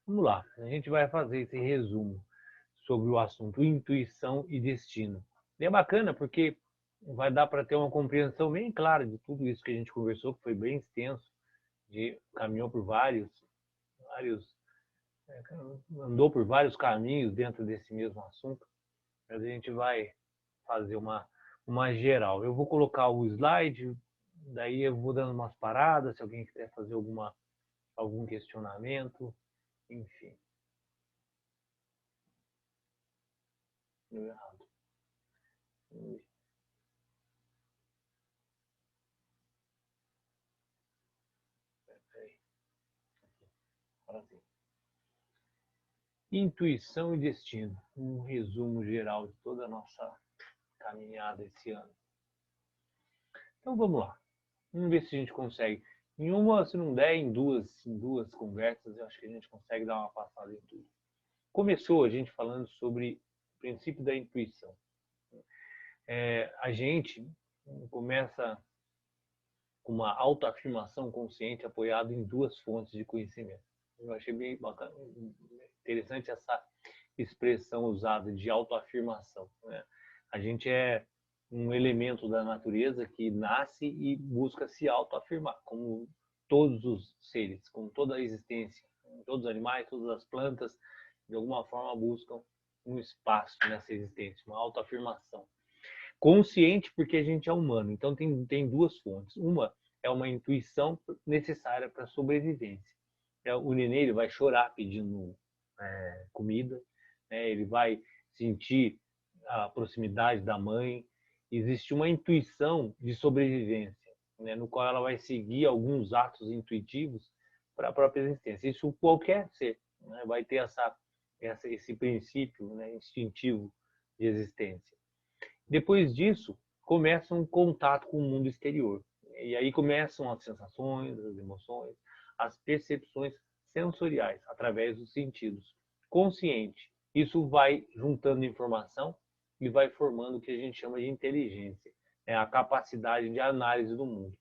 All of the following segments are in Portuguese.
Vamos lá, a gente vai fazer esse resumo sobre o assunto intuição e destino. E é bacana porque vai dar para ter uma compreensão bem clara de tudo isso que a gente conversou, que foi bem extenso, caminhou por vários, andou por vários caminhos dentro desse mesmo assunto, mas a gente vai fazer uma geral. Eu vou colocar o slide, daí eu vou dando umas paradas, se alguém quiser fazer algum questionamento, enfim. Deu errado. Agora sim. Intuição e destino. Um resumo geral de toda a nossa caminhada esse ano. Então vamos lá. Vamos ver se a gente consegue. Em uma, se não der, em duas conversas, eu acho que a gente consegue dar uma passada em tudo. Começou a gente falando sobre o princípio da intuição. A gente começa com uma autoafirmação consciente apoiada em duas fontes de conhecimento. Eu achei bem bacana, interessante essa expressão usada de autoafirmação, né? A gente é um elemento da natureza que nasce e busca se autoafirmar, como todos os seres, como toda a existência, todos os animais, todas as plantas, de alguma forma buscam um espaço nessa existência, uma autoafirmação. Consciente porque a gente é humano, então tem duas fontes. Uma é uma intuição necessária para a sobrevivência. O neném ele vai chorar pedindo comida, né? Ele vai sentir a proximidade da mãe. Existe uma intuição de sobrevivência, né? No qual ela vai seguir alguns atos intuitivos para a própria existência. Isso qualquer ser, né? Vai ter esse princípio, né, instintivo de existência. Depois disso, começa um contato com o mundo exterior. E aí começam as sensações, as emoções, as percepções sensoriais, através dos sentidos. Consciente. Isso vai juntando informação e vai formando o que a gente chama de inteligência, a capacidade de análise do mundo.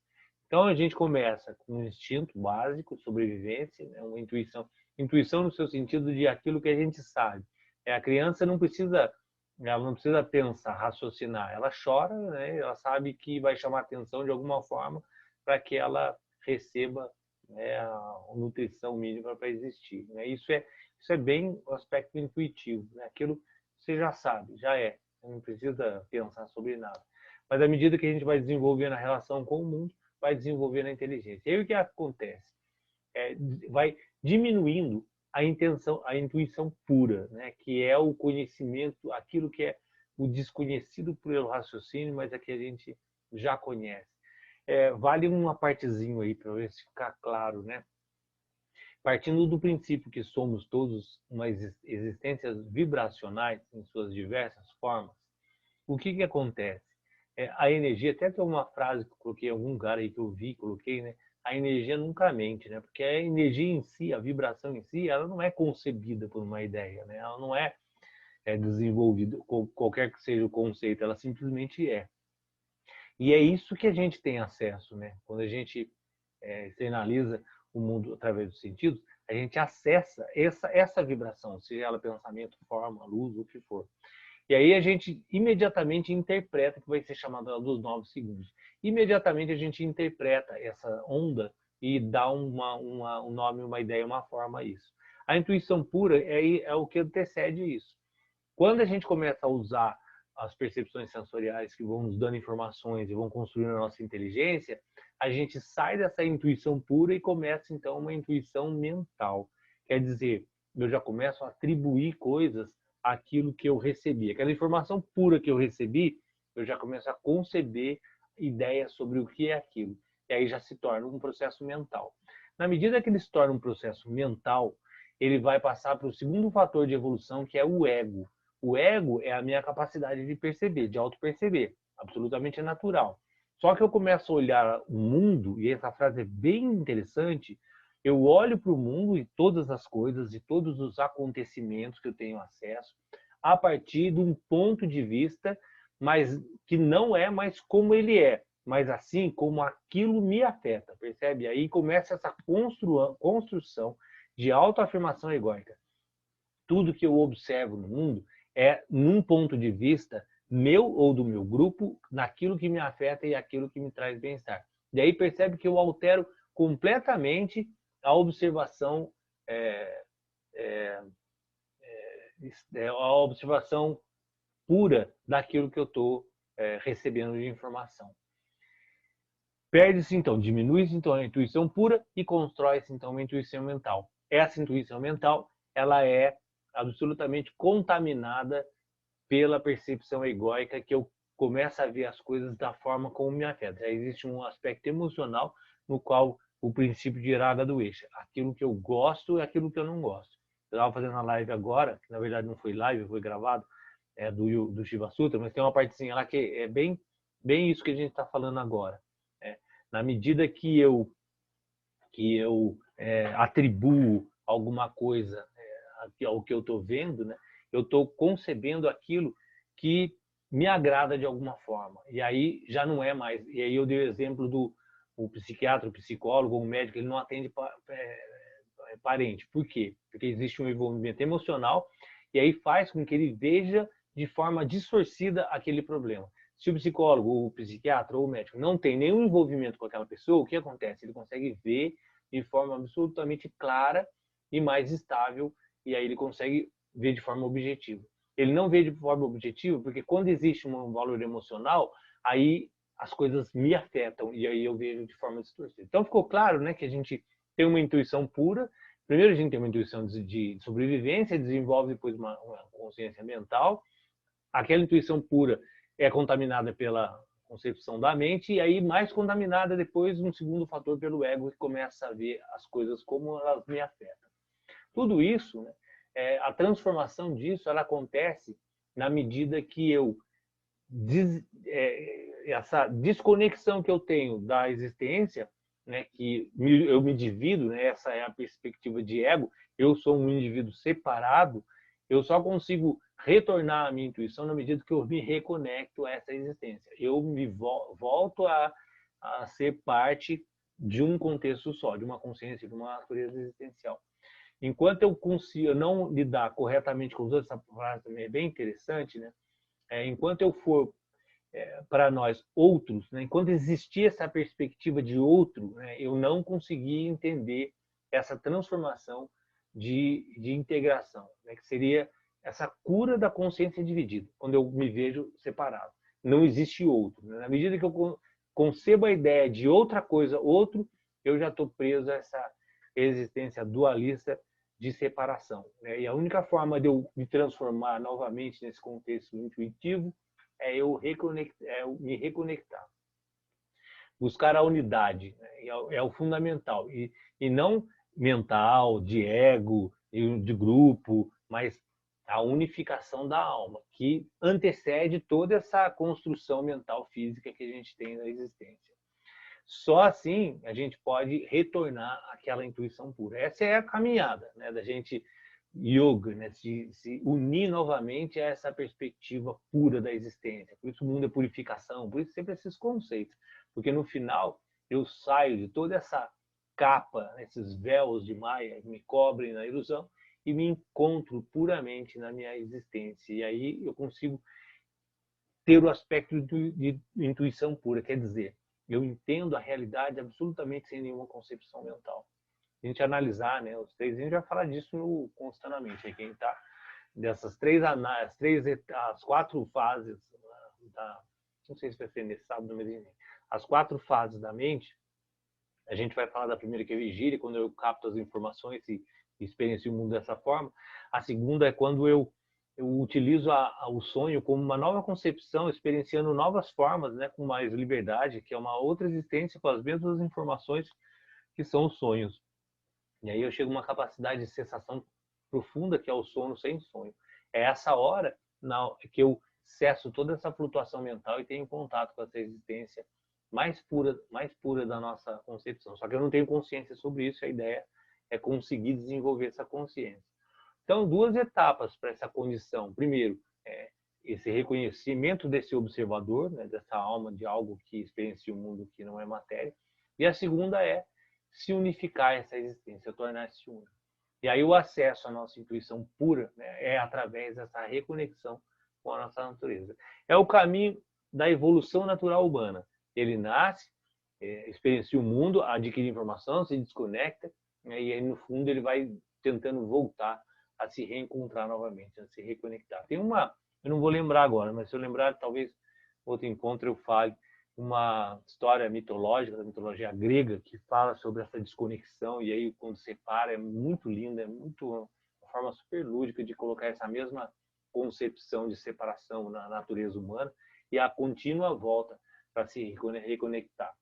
Então a gente começa com um instinto básico, sobrevivência, uma intuição. Intuição no seu sentido de aquilo que a gente sabe. A criança ela não precisa pensar, raciocinar. Ela chora, né? Ela sabe que vai chamar atenção de alguma forma para que ela receba, né, a nutrição mínima para existir. Né? Isso é bem o aspecto intuitivo. Né? Aquilo você já sabe, já é. Você não precisa pensar sobre nada. Mas à medida que a gente vai desenvolvendo a relação com o mundo, vai desenvolvendo a inteligência. E aí o que acontece? Vai diminuindo a intuição pura, né? Que é o conhecimento, aquilo que é o desconhecido pelo raciocínio, mas é que a gente já conhece. Vale uma partezinho aí para ver se ficar claro, né? Partindo do princípio que somos todos umas existências vibracionais em suas diversas formas, o que acontece? A energia, até tem uma frase que eu coloquei em algum lugar aí que eu vi, coloquei, né? A energia nunca mente, né? Porque a energia em si, a vibração em si, ela não é concebida por uma ideia, né? Ela não é desenvolvida, qualquer que seja o conceito, ela simplesmente é. E é isso que a gente tem acesso, né? Quando a gente externaliza o mundo através dos sentidos, a gente acessa essa vibração, seja ela pensamento, forma, luz, o que for. E aí a gente imediatamente interpreta, que vai ser chamado dos 9 segundos. Imediatamente a gente interpreta essa onda e dá um nome, uma ideia, uma forma a isso. A intuição pura é o que antecede isso. Quando a gente começa a usar as percepções sensoriais que vão nos dando informações e vão construindo a nossa inteligência, a gente sai dessa intuição pura e começa então uma intuição mental. Quer dizer, eu já começo a atribuir coisas àquilo que eu recebi. Aquela informação pura que eu recebi, eu já começo a conceber ideias sobre o que é aquilo. E aí já se torna um processo mental. Na medida que ele se torna um processo mental, ele vai passar para o segundo fator de evolução, que é o ego. O ego é a minha capacidade de perceber, de auto-perceber. Absolutamente natural. Só que eu começo a olhar o mundo, e essa frase é bem interessante, eu olho para o mundo e todas as coisas e todos os acontecimentos que eu tenho acesso a partir de um ponto de vista, mas que não é mais como ele é, mas assim como aquilo me afeta, percebe? Aí começa essa construção de autoafirmação egóica. Tudo que eu observo no mundo é num ponto de vista meu ou do meu grupo, naquilo que me afeta e aquilo que me traz bem-estar. E aí percebe que eu altero completamente a observação a observação pura daquilo que eu estou recebendo de informação. Perde-se então, diminui-se então a intuição pura e constrói-se então uma intuição mental. Essa intuição mental, ela é absolutamente contaminada pela percepção egóica, que eu começo a ver as coisas da forma como me afeta. Já existe um aspecto emocional no qual o princípio de Iraga do Eixo, aquilo que eu gosto e aquilo que eu não gosto. Eu estava fazendo uma live agora, que na verdade não foi live, foi gravado, do Shiva Sutra, mas tem uma partezinha lá que é bem isso que a gente está falando agora. Na medida que eu atribuo alguma coisa ao que eu estou vendo, né, eu estou concebendo aquilo que me agrada de alguma forma. E aí já não é mais. E aí eu dei o exemplo do psiquiatra, o psicólogo, o médico, ele não atende parente. Por quê? Porque existe um envolvimento emocional e aí faz com que ele veja de forma distorcida aquele problema. Se o psicólogo, o psiquiatra ou o médico não tem nenhum envolvimento com aquela pessoa, o que acontece? Ele consegue ver de forma absolutamente clara e mais estável, e aí ele consegue ver de forma objetiva. Ele não vê de forma objetiva porque quando existe um valor emocional, aí as coisas me afetam e aí eu vejo de forma distorcida. Então ficou claro, né, que a gente tem uma intuição pura. Primeiro a gente tem uma intuição de sobrevivência, desenvolve depois uma consciência mental. Aquela intuição pura é contaminada pela concepção da mente e aí mais contaminada depois um segundo fator pelo ego, que começa a ver as coisas como elas me afetam. Tudo isso, né, a transformação disso, ela acontece na medida que eu essa desconexão que eu tenho da existência, né, que eu me divido, né, essa é a perspectiva de ego, eu sou um indivíduo separado, eu só consigo retornar à minha intuição na medida que eu me reconecto a essa existência. Eu me volto a ser parte de um contexto só, de uma consciência, de uma natureza existencial. Enquanto eu consigo não lidar corretamente com os outros, essa frase também é bem interessante, né? Enquanto eu for para nós outros, né? Enquanto existir essa perspectiva de outro, né? Eu não consegui entender essa transformação de integração, né? Que seria essa cura da consciência dividida, quando eu me vejo separado. Não existe outro. Né? Na medida que eu concebo a ideia de outra coisa, outro, eu já estou preso a essa existência dualista de separação. Né? E a única forma de eu me transformar novamente nesse contexto intuitivo é eu me reconectar. Buscar a unidade, né? É o fundamental. E não mental, de ego, de grupo, mas a unificação da alma, que antecede toda essa construção mental física que a gente tem na existência. Só assim a gente pode retornar àquela intuição pura. Essa é a caminhada, né, da gente yoga, né, se unir novamente a essa perspectiva pura da existência. Por isso o mundo é purificação, por isso sempre esses conceitos. Porque no final eu saio de toda essa capa, esses véus de Maia que me cobrem na ilusão e me encontro puramente na minha existência. E aí eu consigo ter o aspecto de intuição pura, quer dizer, eu entendo a realidade absolutamente sem nenhuma concepção mental. A gente analisar, né, os três, a gente vai falar disso constantemente, quem está dessas as 4 fases não sei se vai ser nesse sábado, mas enfim, as 4 fases da mente. A gente vai falar da primeira, que é a vigília, quando eu capto as informações e experiencio o mundo dessa forma. A segunda é quando eu utilizo o sonho como uma nova concepção, experienciando novas formas, né, com mais liberdade, que é uma outra existência com as mesmas informações que são os sonhos. E aí eu chego a uma capacidade de sensação profunda, que é o sono sem sonho. É essa hora que eu cesso toda essa flutuação mental e tenho contato com essa existência mais pura da nossa concepção. Só que eu não tenho consciência sobre isso, a ideia é conseguir desenvolver essa consciência. Então, 2 etapas para essa condição. Primeiro, esse reconhecimento desse observador, né, dessa alma de algo que experiencia o mundo que não é matéria. E a segunda é se unificar essa existência, tornar-se única. E aí o acesso à nossa intuição pura, né, é através dessa reconexão com a nossa natureza. É o caminho da evolução natural humana. Ele nasce, experiencia o mundo, adquire informação, se desconecta, né, e aí no fundo ele vai tentando voltar a se reencontrar novamente, a se reconectar. Tem uma, eu não vou lembrar agora, mas se eu lembrar, talvez outro encontro eu fale, uma história mitológica, da mitologia grega, que fala sobre essa desconexão, e aí quando separa é muito linda, é muito uma forma super lúdica de colocar essa mesma concepção de separação na natureza humana e a contínua volta para se reconectar.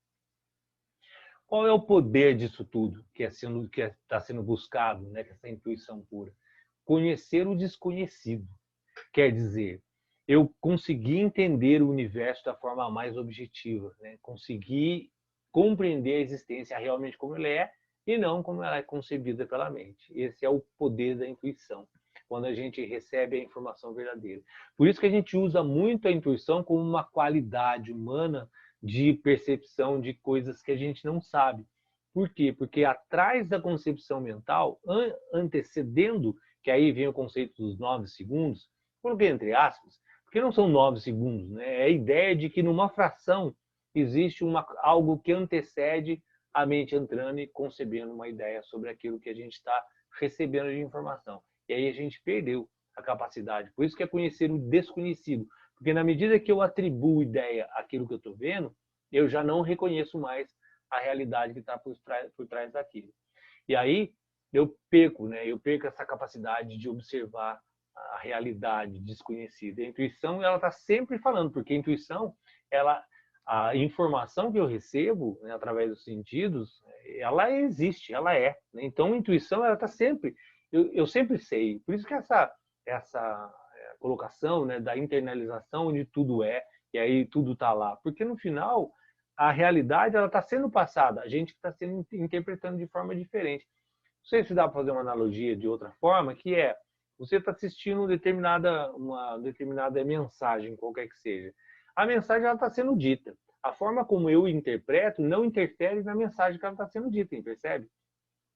Qual é o poder disso tudo que está sendo buscado, né, essa intuição pura? Conhecer o desconhecido. Quer dizer, eu consegui entender o universo da forma mais objetiva, né? Consegui compreender a existência realmente como ela é e não como ela é concebida pela mente. Esse é o poder da intuição, quando a gente recebe a informação verdadeira. Por isso que a gente usa muito a intuição como uma qualidade humana de percepção de coisas que a gente não sabe. Por quê? Porque atrás da concepção mental, antecedendo, que aí vem o conceito dos 9 segundos, coloquei entre aspas, porque não são 9 segundos, né? É a ideia de que numa fração existe algo que antecede a mente entrando e concebendo uma ideia sobre aquilo que a gente está recebendo de informação. E aí a gente perdeu a capacidade. Por isso que é conhecer o desconhecido. Porque na medida que eu atribuo ideia àquilo que eu estou vendo, eu já não reconheço mais a realidade que está por trás daquilo. E aí eu perco, né? Eu perco essa capacidade de observar a realidade desconhecida. A intuição, ela está sempre falando, porque a intuição, a informação que eu recebo, né, através dos sentidos, ela existe, ela é. Né? Então, a intuição, ela está sempre, eu sempre sei. Por isso que essa colocação, né, da internalização onde tudo é, e aí tudo está lá. Porque no final, a realidade, ela está sendo passada, a gente está sendo interpretando de forma diferente. Não sei se dá para fazer uma analogia de outra forma, que é, você está assistindo uma determinada mensagem, qualquer que seja. A mensagem está sendo dita. A forma como eu interpreto não interfere na mensagem que ela está sendo dita, percebe?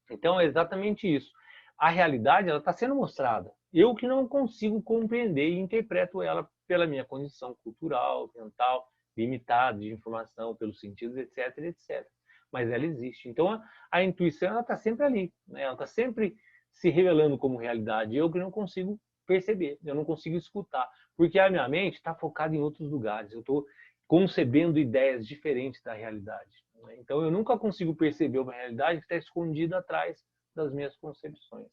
Então é exatamente isso. A realidade está sendo mostrada. Eu que não consigo compreender e interpreto ela pela minha condição cultural, mental, limitada de informação, pelos sentidos, etc, etc. Mas ela existe. Então a intuição está sempre ali. Né? Ela está sempre se revelando como realidade. Eu que não consigo perceber, eu não consigo escutar. Porque a minha mente está focada em outros lugares. Eu estou concebendo ideias diferentes da realidade. Então, eu nunca consigo perceber uma realidade que está escondida atrás das minhas concepções.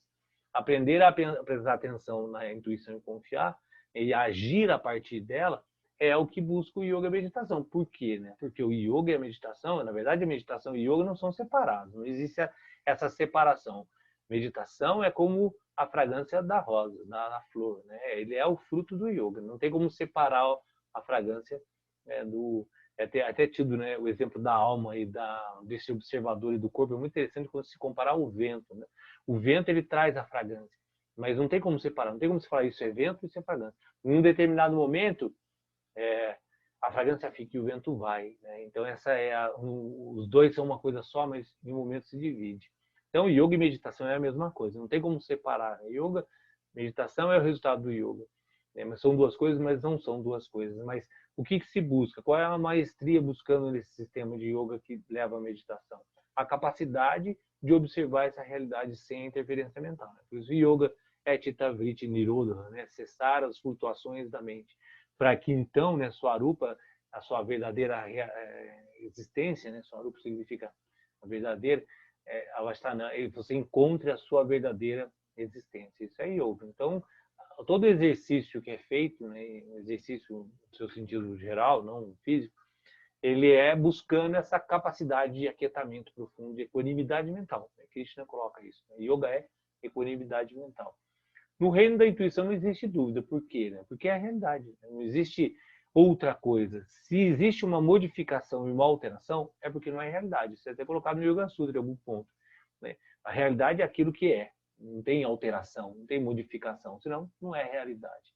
Aprender a prestar atenção na intuição e confiar e agir a partir dela é o que busca o yoga e a meditação. Por quê? Né? Porque o yoga e a meditação, na verdade, a meditação e o yoga não são separados. Não existe essa separação. Meditação é como a fragrância da rosa, da flor. Né? Ele é o fruto do yoga. Não tem como separar a fragrância do... até tido, né, o exemplo da alma e desse observador e do corpo é muito interessante quando se comparar ao vento. Né? O vento, ele traz a fragrância, mas não tem como separar, não tem como se falar isso é vento e isso é fragrância. Em um determinado momento, a fragrância fica e o vento vai. Né? Então, os dois são uma coisa só, mas em um momento se divide. Então, yoga e meditação é a mesma coisa, não tem como separar. Yoga, meditação é o resultado do yoga. Mas são duas coisas, mas não são duas coisas. Mas o que se busca? Qual é a maestria buscando nesse sistema de yoga que leva à meditação? A capacidade de observar essa realidade sem interferência mental. Por isso, yoga é Chitta Vritti Nirodha, né? Cessar as flutuações da mente. Para que então, né, Swarupa, a sua verdadeira existência, né? Swarupa significa a verdadeira, você encontre a sua verdadeira existência. Isso é yoga. Então, todo exercício que é feito, né, exercício no seu sentido geral, não físico, ele é buscando essa capacidade de aquietamento profundo, de equanimidade mental. Krishna coloca isso. Né? Yoga é equanimidade mental. No reino da intuição não existe dúvida. Por quê? Né? Porque é a realidade. Né? Não existe outra coisa. Se existe uma modificação e uma alteração, é porque não é realidade. Isso é até colocado no Yoga Sutra, em algum ponto. Né? A realidade é aquilo que é. Não tem alteração, não tem modificação. Senão, não é realidade.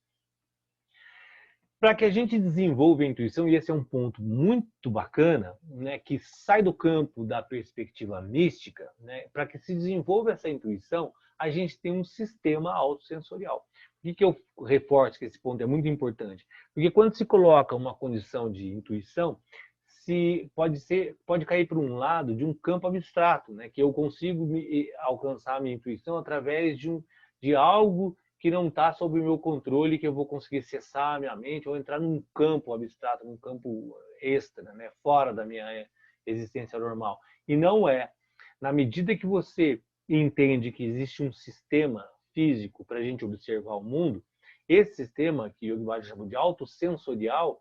Para que a gente desenvolva a intuição, e esse é um ponto muito bacana, né, que sai do campo da perspectiva mística, né, para que se desenvolva essa intuição, a gente tem um sistema autossensorial. Por que eu reforço que esse ponto é muito importante? Porque quando se coloca uma condição de intuição, pode cair para um lado de um campo abstrato, né, que eu consigo alcançar a minha intuição através de algo que não está sob o meu controle, que eu vou conseguir cessar a minha mente ou entrar num campo abstrato, num campo extra, né? Fora da minha existência normal. E não é. Na medida que você entende que existe um sistema físico para a gente observar o mundo, esse sistema, que Yogi Bhajan chama de autossensorial,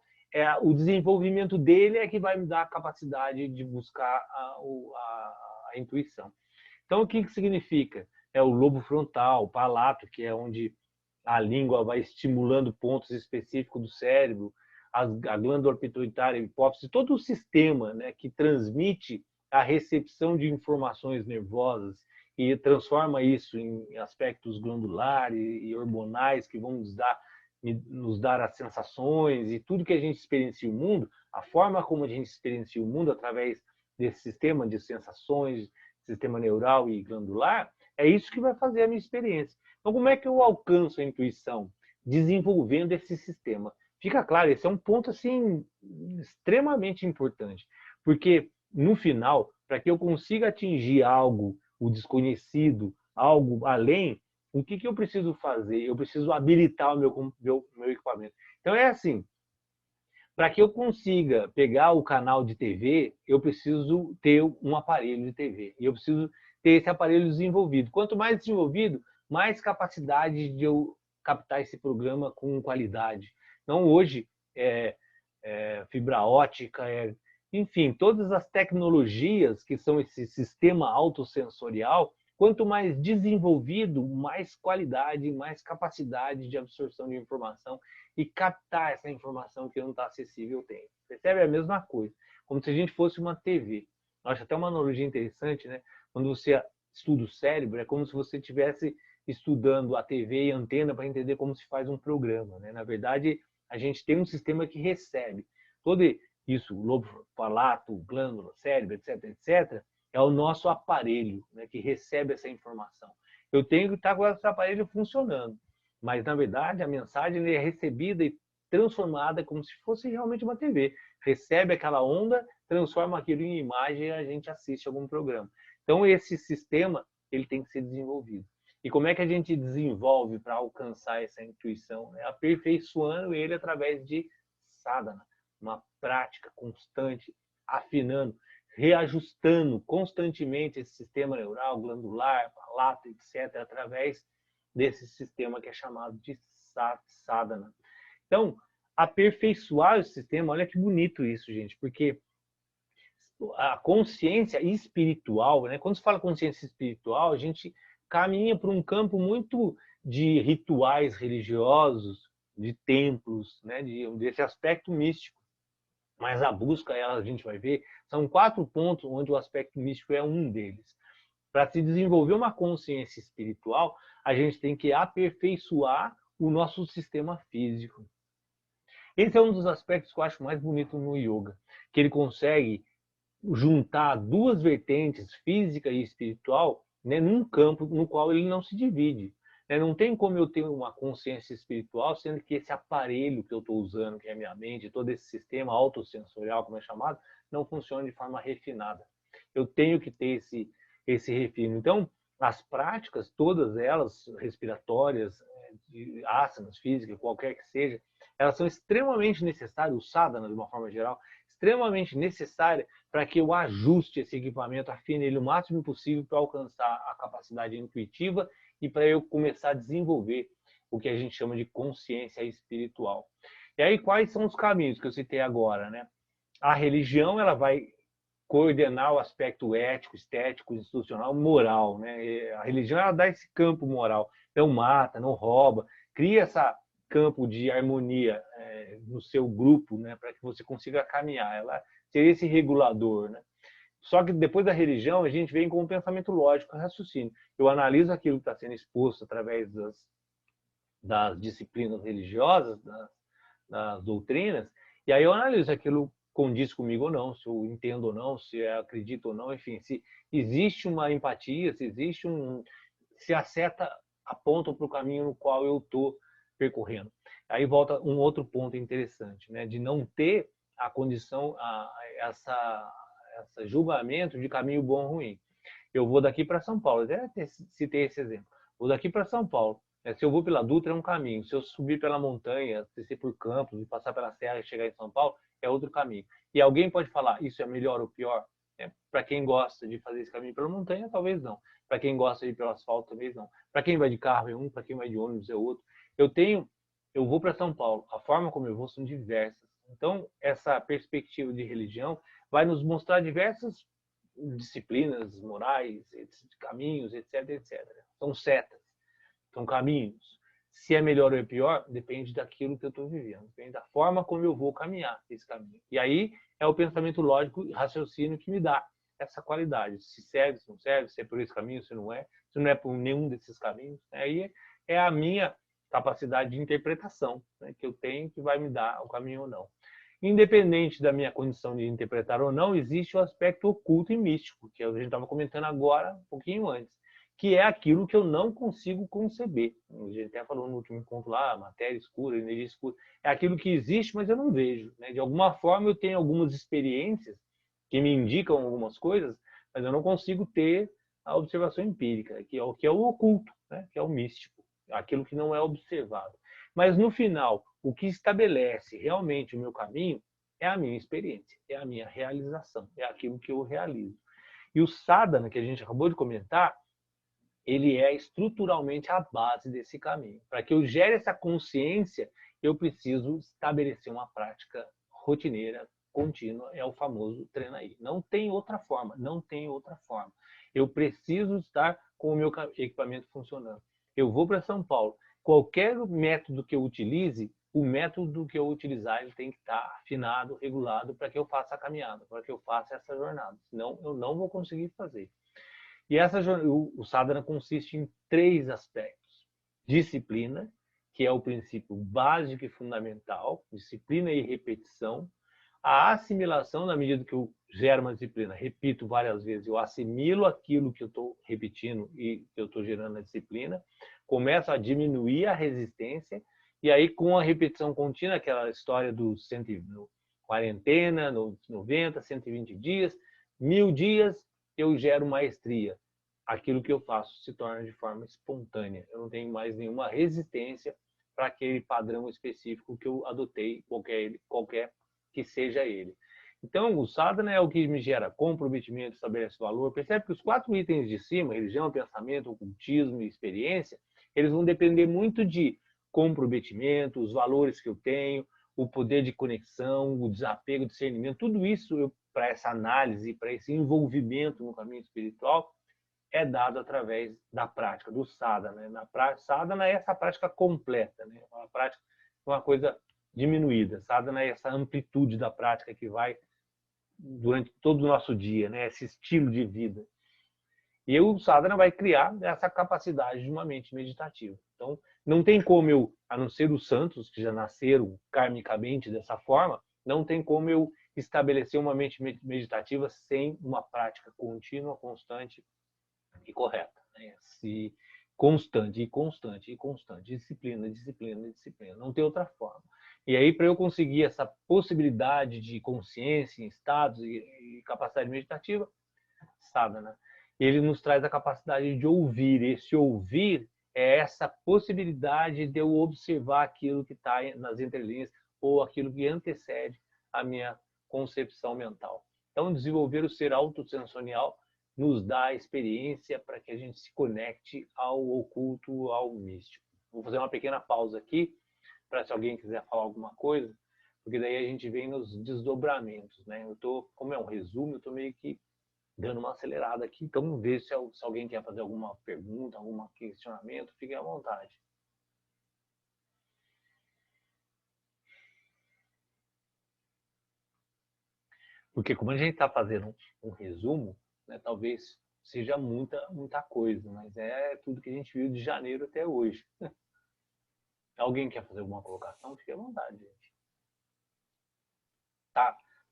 o desenvolvimento dele é que vai me dar a capacidade de buscar a intuição. Então, o que significa? É o lobo frontal, o palato, que é onde a língua vai estimulando pontos específicos do cérebro, a glândula pituitária, a hipófise, todo o sistema, né, que transmite a recepção de informações nervosas e transforma isso em aspectos glandulares e hormonais que vão nos dar as sensações e tudo que a gente experiencia o mundo, a forma como a gente experiencia o mundo através desse sistema de sensações, sistema neural e glandular, é isso que vai fazer a minha experiência. Então, como é que eu alcanço a intuição? Desenvolvendo esse sistema. Fica claro, esse é um ponto assim extremamente importante, porque no final, para que eu consiga atingir algo, o desconhecido, algo além, o que eu preciso fazer? Eu preciso habilitar o meu equipamento. Então é assim, para que eu consiga pegar o canal de TV, eu preciso ter um aparelho de TV. E eu preciso ter esse aparelho desenvolvido. Quanto mais desenvolvido, mais capacidade de eu captar esse programa com qualidade. Então, hoje, fibra ótica, enfim, todas as tecnologias que são esse sistema autossensorial, quanto mais desenvolvido, mais qualidade, mais capacidade de absorção de informação e captar essa informação que não está acessível tem. Percebe? É a mesma coisa. Como se a gente fosse uma TV. Eu acho até uma analogia interessante, né? Quando você estuda o cérebro, é como se você estivesse estudando a TV e a antena para entender como se faz um programa, né? Na verdade, a gente tem um sistema que recebe todo isso, lobo palato, glândula, cérebro, etc, etc, é o nosso aparelho, né, que recebe essa informação. Eu tenho que estar com esse aparelho funcionando, mas na verdade a mensagem é recebida e transformada como se fosse realmente uma TV. Recebe aquela onda, transforma aquilo em imagem e a gente assiste algum programa. Então esse sistema ele tem que ser desenvolvido. E como é que a gente desenvolve para alcançar essa intuição? É aperfeiçoando ele através de sadhana, uma prática constante, afinando, reajustando constantemente esse sistema neural, glandular, palato, etc., através desse sistema que é chamado de sadhana. Então, aperfeiçoar o sistema, olha que bonito isso, gente, porque a consciência espiritual, né? Quando se fala consciência espiritual, a gente caminha para um campo muito de rituais religiosos, de templos, né? Desse aspecto místico. Mas a busca, a gente vai ver, são 4 pontos onde o aspecto místico é um deles. Para se desenvolver uma consciência espiritual, a gente tem que aperfeiçoar o nosso sistema físico. Esse é um dos aspectos que eu acho mais bonito no yoga, que ele consegue juntar 2 vertentes, física e espiritual, né, num campo no qual ele não se divide. Não tem como eu ter uma consciência espiritual, sendo que esse aparelho que eu estou usando, que é a minha mente, todo esse sistema autossensorial, como é chamado, não funciona de forma refinada. Eu tenho que ter esse refino. Então, as práticas, todas elas, respiratórias, de asanas, físicas, qualquer que seja, elas são extremamente necessárias, o sadhana, de uma forma geral, extremamente necessária para que eu ajuste esse equipamento, afine ele o máximo possível para alcançar a capacidade intuitiva e para eu começar a desenvolver o que a gente chama de consciência espiritual. E aí, quais são os caminhos que eu citei agora, né? A religião, ela vai coordenar o aspecto ético, estético, institucional, moral, né? A religião, ela dá esse campo moral. Não mata, não rouba, cria esse campo de harmonia no seu grupo, né? Para que você consiga caminhar. Ela seria esse regulador, né? Só que depois da religião, a gente vem com um pensamento lógico, raciocínio. Eu analiso aquilo que está sendo exposto através das disciplinas religiosas, nas doutrinas, e aí eu analiso se aquilo condiz comigo ou não, se eu entendo ou não, se eu acredito ou não, enfim, se existe uma empatia, se existe se a seta aponta para o caminho no qual eu estou percorrendo. Aí volta um outro ponto interessante, né, de não ter a condição, essa julgamento de caminho bom ou ruim. Eu vou daqui para São Paulo, até citei esse exemplo. Vou daqui para São Paulo. Se eu vou pela Dutra é um caminho. Se eu subir pela montanha, descer por Campos e passar pela serra e chegar em São Paulo, é outro caminho. E alguém pode falar, isso é melhor ou pior? Para quem gosta de fazer esse caminho pela montanha, talvez não. Para quem gosta de ir pelo asfalto, talvez não. Para quem vai de carro é um, para quem vai de ônibus é outro. Eu vou para São Paulo. A forma como eu vou são diversas. Então, essa perspectiva de religião vai nos mostrar diversas disciplinas morais, caminhos, etc, etc. São setas, são caminhos. Se é melhor ou é pior, depende daquilo que eu estou vivendo, depende da forma como eu vou caminhar esse caminho. E aí é o pensamento lógico e raciocínio que me dá essa qualidade. Se serve, se não serve, se é por esse caminho, se não é por nenhum desses caminhos. Aí é a minha capacidade de interpretação, né, que eu tenho, que vai me dar o caminho ou não. Independente da minha condição de interpretar ou não, existe o aspecto oculto e místico, que a gente estava comentando agora, um pouquinho antes, que é aquilo que eu não consigo conceber. A gente até falou no último ponto lá, matéria escura, energia escura. É aquilo que existe, mas eu não vejo, né? De alguma forma eu tenho algumas experiências que me indicam algumas coisas, mas eu não consigo ter a observação empírica, que é o oculto, né? Que é o místico, aquilo que não é observado. Mas no final, o que estabelece realmente o meu caminho é a minha experiência, é a minha realização, é aquilo que eu realizo. E o sadhana, que a gente acabou de comentar, ele é estruturalmente a base desse caminho. Para que eu gere essa consciência, eu preciso estabelecer uma prática rotineira, contínua, é o famoso treinaí. Não tem outra forma, não tem outra forma. Eu preciso estar com o meu equipamento funcionando. Eu vou para São Paulo. Qualquer método que eu utilize, o método que eu utilizar ele tem que estar afinado, regulado, para que eu faça a caminhada, para que eu faça essa jornada. Senão, eu não vou conseguir fazer. E o sadhana consiste em 3 aspectos. Disciplina, que é o princípio básico e fundamental, disciplina e repetição. A assimilação, na medida que eu gero uma disciplina, repito várias vezes, eu assimilo aquilo que eu estou repetindo e que eu estou gerando na disciplina, começo a diminuir a resistência, e aí com a repetição contínua, aquela história do quarentena, 90, 120 dias, 1000 dias, eu gero maestria. Aquilo que eu faço se torna de forma espontânea. Eu não tenho mais nenhuma resistência para aquele padrão específico que eu adotei, qualquer que seja ele. Então, o sadhana é o que me gera comprometimento, estabelece valor. Percebe que os 4 itens de cima, religião, pensamento, ocultismo e experiência, eles vão depender muito de comprometimento, os valores que eu tenho, o poder de conexão, o desapego, o discernimento, tudo isso para essa análise, para esse envolvimento no caminho espiritual, é dado através da prática, do sadhana. Sadhana é essa prática completa, né? Uma prática, uma coisa diminuída. Sadhana é essa amplitude da prática que vai durante todo o nosso dia, né? Esse estilo de vida. E o sadhana vai criar essa capacidade de uma mente meditativa. Então, não tem como eu, a não ser os santos, que já nasceram karmicamente dessa forma, não tem como eu estabelecer uma mente meditativa sem uma prática contínua, constante e correta. Né? Constante, e constante, e constante. Disciplina, disciplina, disciplina. Não tem outra forma. E aí, para eu conseguir essa possibilidade de consciência em estados e capacidade meditativa, sadhana, ele nos traz a capacidade de ouvir. Esse ouvir é essa possibilidade de eu observar aquilo que está nas entrelinhas ou aquilo que antecede a minha concepção mental. Então, desenvolver o ser autossensorial nos dá a experiência para que a gente se conecte ao oculto, ao místico. Vou fazer uma pequena pausa aqui, para se alguém quiser falar alguma coisa, porque daí a gente vem nos desdobramentos, né? Como é um resumo, eu estou meio que dando uma acelerada aqui, então vamos ver se alguém quer fazer alguma pergunta, algum questionamento, fique à vontade. Porque como a gente está fazendo um resumo, né, talvez seja muita coisa, mas é tudo que a gente viu de janeiro até hoje. Alguém quer fazer alguma colocação? Fique à vontade, gente.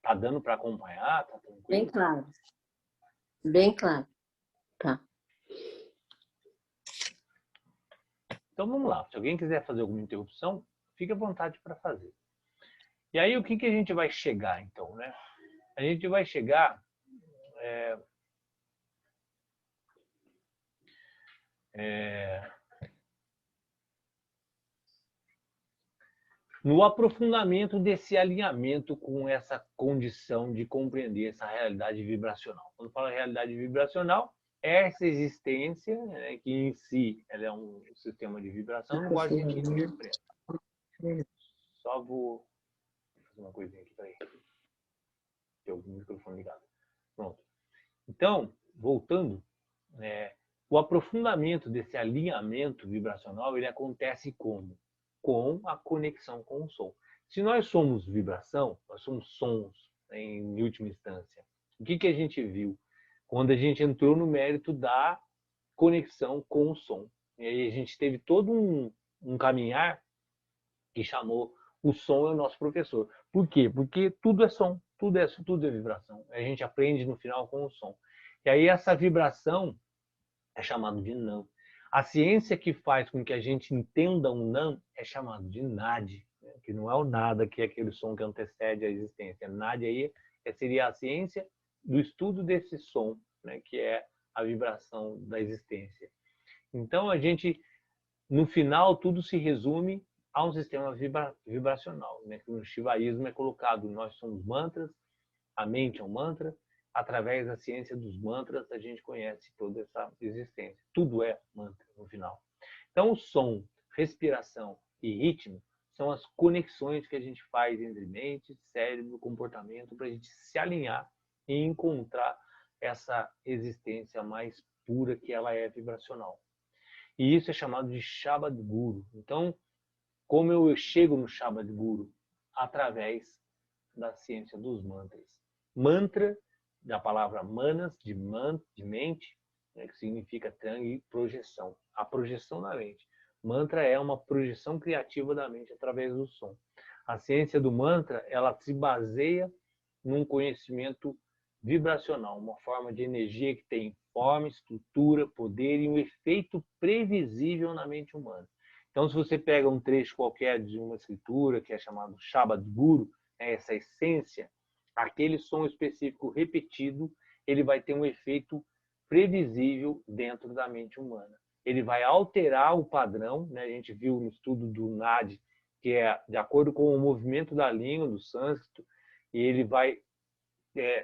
Tá dando para acompanhar? Tá tranquilo? Bem claro. Bem claro. Tá. Então vamos lá. Se alguém quiser fazer alguma interrupção, fique à vontade para fazer. E aí o que a gente vai chegar então, né? A gente vai chegar no aprofundamento desse alinhamento com essa condição de compreender essa realidade vibracional. Quando fala realidade vibracional, essa existência, né, que em si ela é um sistema de vibração, igual a gente interpreta. Só vou fazer uma coisinha aqui, peraí. Tem o microfone ligado. Pronto. Então, voltando, o aprofundamento desse alinhamento vibracional, ele acontece como? Com a conexão com o som. Se nós somos vibração, nós somos sons, né, em última instância. O que a gente viu? Quando a gente entrou no mérito da conexão com o som. E aí a gente teve todo um caminhar que chamou o som é o nosso professor. Por quê? Porque tudo é som, tudo é vibração. A gente aprende no final com o som. E aí essa vibração é chamado de Nam. A ciência que faz com que a gente entenda um Nam é chamado de Nadi, né? Que não é o nada, que é aquele som que antecede a existência. Nadi aí seria a ciência do estudo desse som, né? Que é a vibração da existência. Então a gente, no final, tudo se resume a um sistema vibracional, né? Que no shivaísmo é colocado, nós somos mantras, a mente é um mantra. Através da ciência dos mantras, a gente conhece toda essa existência. Tudo é mantra no final. Então, o som, respiração e ritmo são as conexões que a gente faz entre mente, cérebro, comportamento, para a gente se alinhar e encontrar essa existência mais pura que ela é vibracional. E isso é chamado de Shabad Guru. Então, como eu chego no Shabad Guru? Através da ciência dos mantras. Mantra, da palavra manas, de mente, né, que significa trang e projeção. A projeção da mente. Mantra é uma projeção criativa da mente através do som. A ciência do mantra, ela se baseia num conhecimento vibracional, uma forma de energia que tem forma, estrutura, poder e um efeito previsível na mente humana. Então, se você pega um trecho qualquer de uma escritura, que é chamado Shabad Guru, essa essência, aquele som específico repetido, ele vai ter um efeito previsível dentro da mente humana. Ele vai alterar o padrão, né? A gente viu no estudo do Nadi, que é de acordo com o movimento da língua, do sânscrito, e ele vai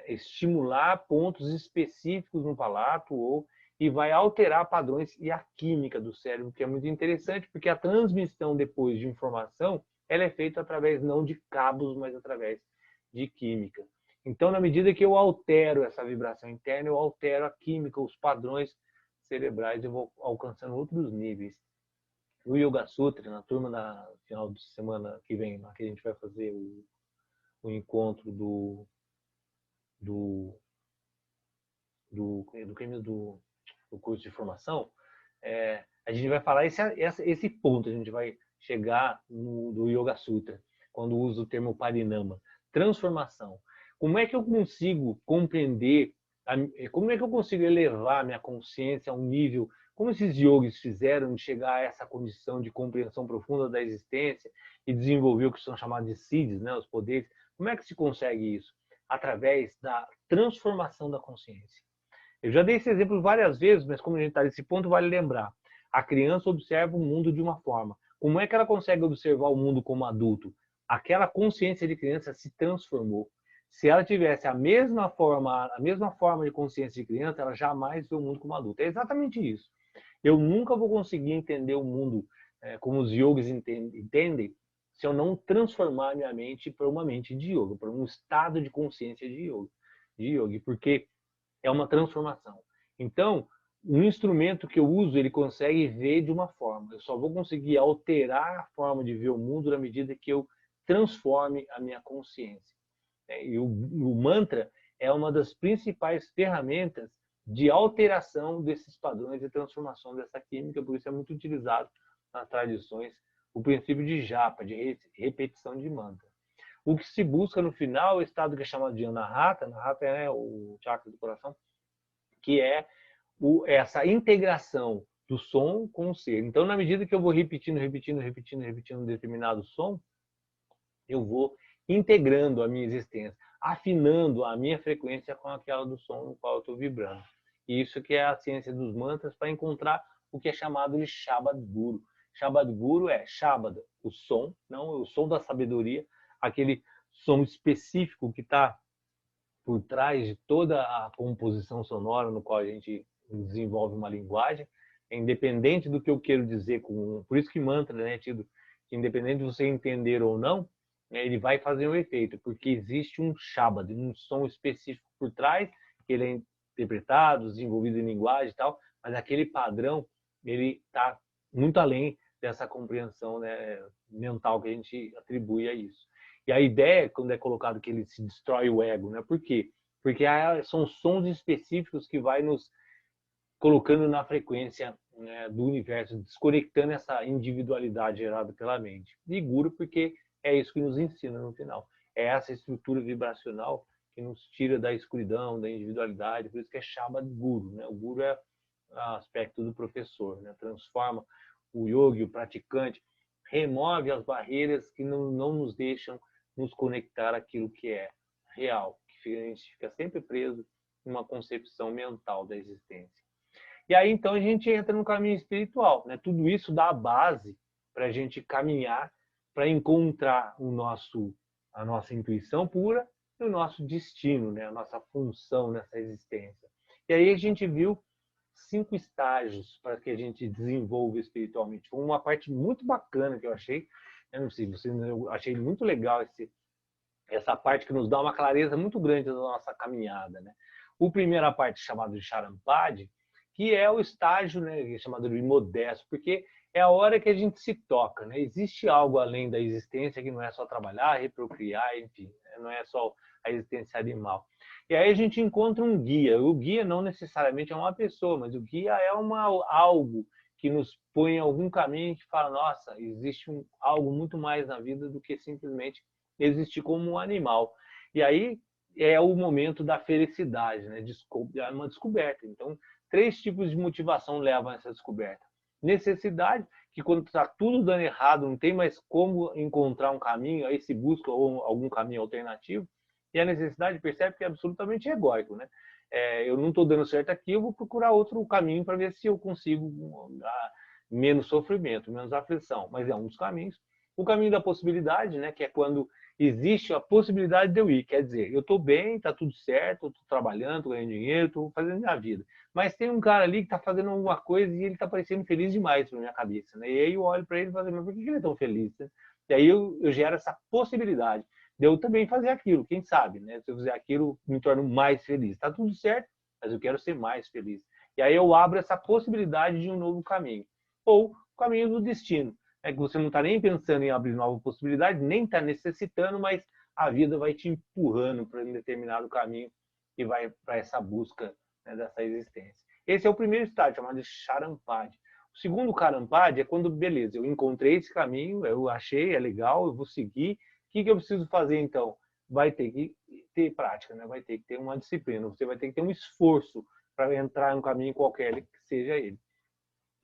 estimular pontos específicos no palato e vai alterar padrões e a química do cérebro, que é muito interessante, porque a transmissão depois de informação ela é feita através não de cabos, mas através de química. Então, na medida que eu altero essa vibração interna, eu altero a química, os padrões cerebrais, eu vou alcançando outros níveis. No Yoga Sutra, na turma da final de semana que vem, que a gente vai fazer o encontro do curso de formação, a gente vai falar esse ponto, a gente vai chegar do Yoga Sutra, quando usa o termo parinama, transformação. Como é que eu consigo compreender, como é que eu consigo elevar a minha consciência a um nível, como esses yogis fizeram de chegar a essa condição de compreensão profunda da existência e desenvolver o que são chamados de siddhis, né, os poderes. Como é que se consegue isso? Através da transformação da consciência. Eu já dei esse exemplo várias vezes, mas como a gente está nesse ponto, vale lembrar. A criança observa o mundo de uma forma. Como é que ela consegue observar o mundo como adulto? Aquela consciência de criança se transformou. Se ela tivesse a mesma forma de consciência de criança, ela jamais vê o mundo como adulto. É exatamente isso. Eu nunca vou conseguir entender o mundo como os yogis entendem se eu não transformar minha mente para uma mente de yoga, para um estado de consciência de yoga, porque é uma transformação. Então, um instrumento que eu uso, ele consegue ver de uma forma. Eu só vou conseguir alterar a forma de ver o mundo na medida que eu transforme a minha consciência. E o mantra é uma das principais ferramentas de alteração desses padrões e transformação dessa química, por isso é muito utilizado nas tradições o princípio de japa, de repetição de mantra. O que se busca no final é o estado que é chamado de Anahata. Anahata é o chakra do coração, que é essa integração do som com o ser. Então, na medida que eu vou repetindo um determinado som, eu vou integrando a minha existência, afinando a minha frequência com aquela do som no qual eu estou vibrando. E isso que é a ciência dos mantras para encontrar o que é chamado de Shabad Guru. Shabad Guru é Shabad, o som, não o som da sabedoria, aquele som específico que está por trás de toda a composição sonora no qual a gente desenvolve uma linguagem, independente do que eu quero dizer com, por isso que mantra, né, tido, independente de você entender ou não, né, ele vai fazer um efeito, porque existe um Shabad, um som específico por trás, que ele é interpretado, desenvolvido em linguagem e tal, mas aquele padrão, ele está muito além dessa compreensão, né, mental que a gente atribui a isso. E a ideia, quando é colocado que ele se destrói o ego, né? Por quê? Porque são sons específicos que vai nos colocando na frequência, né, do universo, desconectando essa individualidade gerada pela mente. E Guru, porque é isso que nos ensina no final. É essa estrutura vibracional que nos tira da escuridão, da individualidade, por isso que é Shabad Guru, né? O Guru é o aspecto do professor, né? Transforma o yogi, o praticante, remove as barreiras que não nos deixam nos conectar àquilo que é real, que a gente fica sempre preso numa concepção mental da existência. E aí, então, a gente entra no caminho espiritual, né? Tudo isso dá a base para a gente caminhar, para encontrar a nossa intuição pura e o nosso destino, né? A nossa função nessa existência. E aí a gente viu 5 estágios para que a gente desenvolva espiritualmente. Foi uma parte muito bacana que eu achei. Eu não sei, eu achei muito legal essa parte que nos dá uma clareza muito grande da nossa caminhada, né? A primeira parte chamada de Charampad, que é o estágio, né, chamado de modesto, porque é a hora que a gente se toca, né? Existe algo além da existência que não é só trabalhar, reprocriar, enfim, não é só a existência animal. E aí a gente encontra um guia. O guia não necessariamente é uma pessoa, mas o guia é algo que nos põe em algum caminho que fala, nossa, existe algo muito mais na vida do que simplesmente existir como um animal. E aí é o momento da felicidade, né? É uma descoberta. Então, 3 tipos de motivação levam a essa descoberta. Necessidade, que quando está tudo dando errado, não tem mais como encontrar um caminho, aí se busca algum caminho alternativo. E a necessidade percebe que é absolutamente egóico, né? Eu não estou dando certo aqui, eu vou procurar outro caminho para ver se eu consigo menos sofrimento, menos aflição. Mas é um dos caminhos. O caminho da possibilidade, né? Que é quando existe a possibilidade de eu ir. Quer dizer, eu estou bem, está tudo certo, estou trabalhando, estou ganhando dinheiro, estou fazendo minha vida. Mas tem um cara ali que está fazendo alguma coisa e ele está parecendo feliz demais na minha cabeça, né? E aí eu olho para ele e falo, mas por que ele é tão feliz? Né? E aí eu gero essa possibilidade de eu também fazer aquilo, quem sabe, né? Se eu fizer aquilo, me torno mais feliz. Está tudo certo, mas eu quero ser mais feliz. E aí eu abro essa possibilidade de um novo caminho. Ou o caminho do destino. É que você não está nem pensando em abrir nova possibilidade, nem está necessitando, mas a vida vai te empurrando para um determinado caminho e vai para essa busca, né, dessa existência. Esse é o primeiro estágio, chamado de Charampad. O segundo Charampad é quando, beleza, eu encontrei esse caminho, eu achei, é legal, eu vou seguir. O que eu preciso fazer, então? Vai ter que ter prática, né? Vai ter que ter uma disciplina, você vai ter que ter um esforço para entrar em um caminho qualquer que seja ele.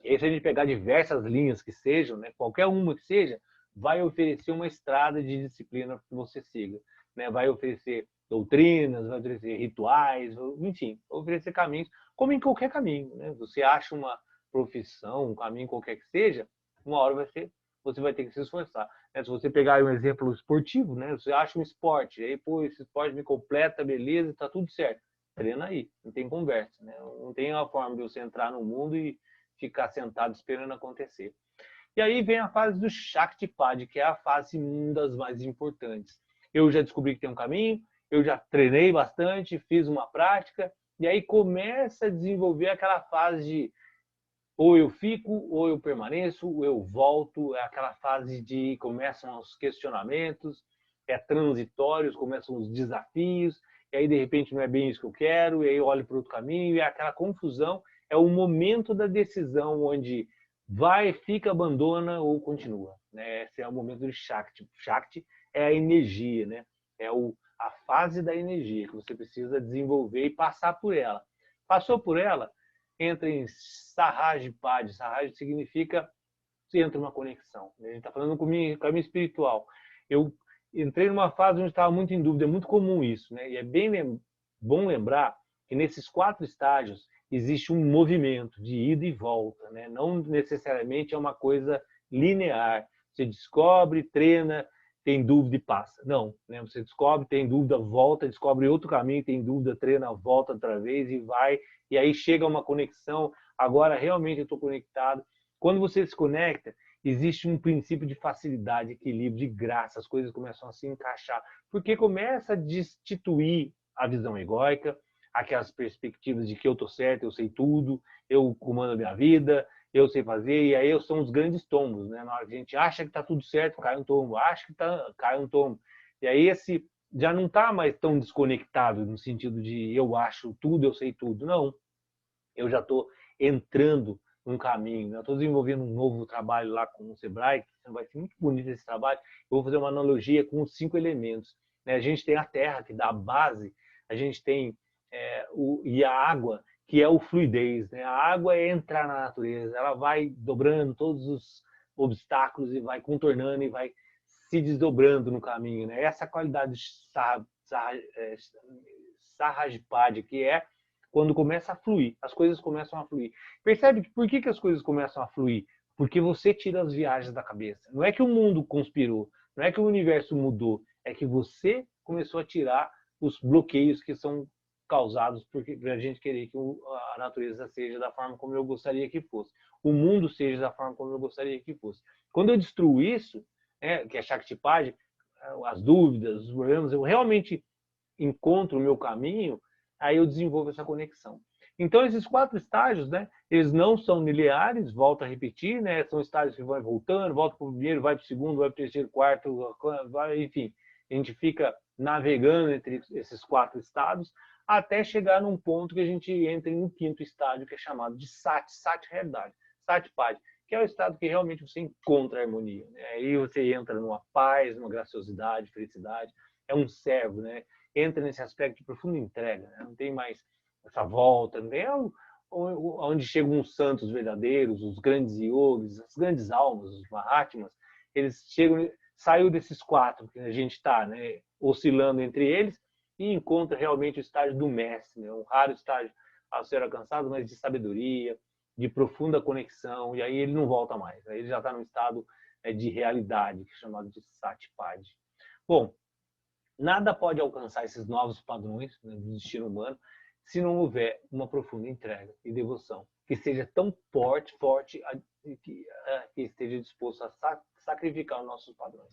E aí, se a gente pegar diversas linhas que sejam, né, qualquer uma que seja, vai oferecer uma estrada de disciplina que você siga. Né? Vai oferecer doutrinas, vai oferecer rituais, enfim, vai oferecer caminhos, como em qualquer caminho. Né? Você acha uma profissão, um caminho qualquer que seja, uma hora você vai ter que se esforçar. Né? Se você pegar um exemplo esportivo, né? Você acha um esporte, aí, pô, esse esporte me completa, beleza, tá tudo certo. Treina aí, não tem conversa. Né? Não tem uma forma de você entrar no mundo e ficar sentado esperando acontecer. E aí vem a fase do Shaktipad, que é a fase uma das mais importantes. Eu já descobri que tem um caminho, eu já treinei bastante, fiz uma prática, e aí começa a desenvolver aquela fase de ou eu fico, ou eu permaneço, ou eu volto, é aquela fase de começam os questionamentos, transitórios, começam os desafios, e aí de repente não é bem isso que eu quero, e aí eu olho para outro caminho, e é aquela confusão, é o momento da decisão onde vai, fica, abandona ou continua. Né? Esse é o momento do Shakti. Shakti é a energia, né? É a fase da energia que você precisa desenvolver e passar por ela. Passou por ela, entra em Sahajipad. Sahaj significa entra uma conexão. A gente está falando com a minha espiritual. Eu entrei numa fase onde estava muito em dúvida, é muito comum isso, né? E é bem bom lembrar que nesses 4 estágios existe um movimento de ida e volta, né? Não necessariamente é uma coisa linear. Você descobre, treina, tem dúvida e passa. Não, né? Você descobre, tem dúvida, volta, descobre outro caminho, tem dúvida, treina, volta outra vez e vai. E aí chega uma conexão. Agora realmente eu estou conectado. Quando você se conecta, existe um princípio de facilidade, equilíbrio, de graça, as coisas começam a se encaixar, porque começa a destituir a visão egóica, aquelas perspectivas de que eu estou certo, eu sei tudo, eu comando a minha vida, eu sei fazer, e aí são os grandes tombos, né? Na hora que a gente acha que está tudo certo, cai um tombo, acha que cai um tombo. E aí esse já não está mais tão desconectado no sentido de eu acho tudo, eu sei tudo. Não, eu já estou entrando num caminho. Eu estou desenvolvendo um novo trabalho lá com o Sebrae, que vai ser muito bonito esse trabalho. Eu vou fazer uma analogia com os 5 elementos. A gente tem a terra, que dá a base, a gente tem e a água, que é o fluidez. A água é entrar na natureza, ela vai dobrando todos os obstáculos e vai contornando e vai se desdobrando no caminho. Essa qualidade de Sahajipad, que é quando começa a fluir, as coisas começam a fluir. Percebe que por que as coisas começam a fluir? Porque você tira as viagens da cabeça. Não é que o mundo conspirou, não é que o universo mudou, é que você começou a tirar os bloqueios que são causados por a gente querer que a natureza seja da forma como eu gostaria que fosse, o mundo seja da forma como eu gostaria que fosse. Quando eu destruo isso, que é Shaktipad, as dúvidas, os problemas, eu realmente encontro o meu caminho, aí eu desenvolvo essa conexão. Então, esses 4 estágios, né, eles não são lineares, volto a repetir, né, são estágios que vão voltando, volta para o primeiro, vai para o segundo, vai para o terceiro, quarto, enfim, a gente fica navegando entre esses 4 estados, até chegar num ponto que a gente entra no 5º estágio, que é chamado de Sati, Sati realidade, Satipad, que é o estado que realmente você encontra a harmonia. Né? Aí você entra numa paz, numa graciosidade, felicidade, é um servo, né? Entra nesse aspecto de profunda entrega, né? Não tem mais essa volta, não tem onde chegam os santos verdadeiros, os grandes yogis, as grandes almas, os mahatmas, eles chegam, saiu desses 4 que a gente está, né, oscilando entre eles e encontra realmente o estágio do mestre, né, um raro estágio a ser alcançado, mas de sabedoria, de profunda conexão, e aí ele não volta mais, aí ele já está num estado de realidade, que é chamado de Satipad. Bom, nada pode alcançar esses novos padrões, né, do destino humano se não houver uma profunda entrega e devoção, que seja tão forte que esteja disposto a sacrificar os nossos padrões.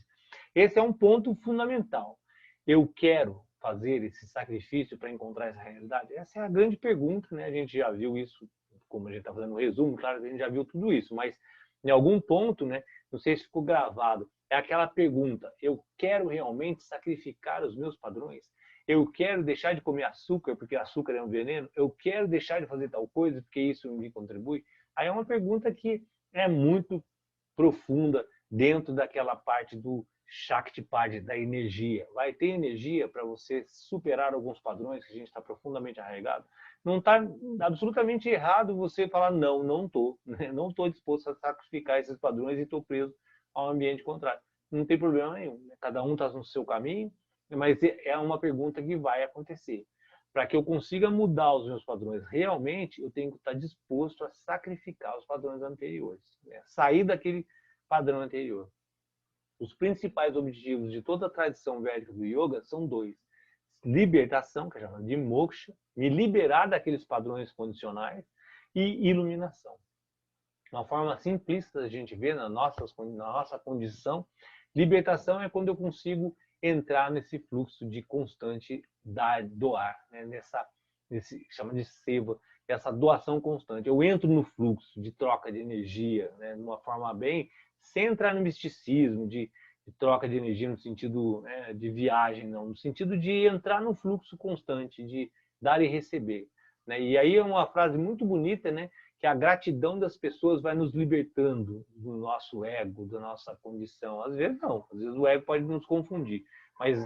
Esse é um ponto fundamental. Eu quero fazer esse sacrifício para encontrar essa realidade? Essa é a grande pergunta, né? A gente já viu isso, como a gente está fazendo um resumo, claro que a gente já viu tudo isso, mas em algum ponto, né, não sei se ficou gravado, é aquela pergunta: eu quero realmente sacrificar os meus padrões? Eu quero deixar de comer açúcar porque açúcar é um veneno? Eu quero deixar de fazer tal coisa porque isso me contribui? Aí é uma pergunta que é muito profunda dentro daquela parte do Shaktipad, da energia. Vai ter energia para você superar alguns padrões que a gente está profundamente arraigado? Não está absolutamente errado você falar não, não estou. Né? Não estou disposto a sacrificar esses padrões e estou preso ao ambiente contrário. Não tem problema nenhum. Né? Cada um está no seu caminho, mas é uma pergunta que vai acontecer. Para que eu consiga mudar os meus padrões realmente, eu tenho que estar disposto a sacrificar os padrões anteriores. Né? Sair daquele padrão anterior. Os principais objetivos de toda a tradição védica do yoga são 2. Libertação, que é chamada de moksha, me liberar daqueles padrões condicionais, e iluminação. Uma forma simplista da gente ver na nossa condição, libertação é quando eu consigo entrar nesse fluxo de constante doar, né? Nesse chama de seva, essa doação constante. Eu entro no fluxo de troca de energia, né? De uma forma bem, sem entrar no misticismo, de troca de energia no sentido, né, de viagem, não, no sentido de entrar no fluxo constante, de dar e receber. Né? E aí é uma frase muito bonita, né, que a gratidão das pessoas vai nos libertando do nosso ego, da nossa condição. Às vezes não, às vezes o ego pode nos confundir. Mas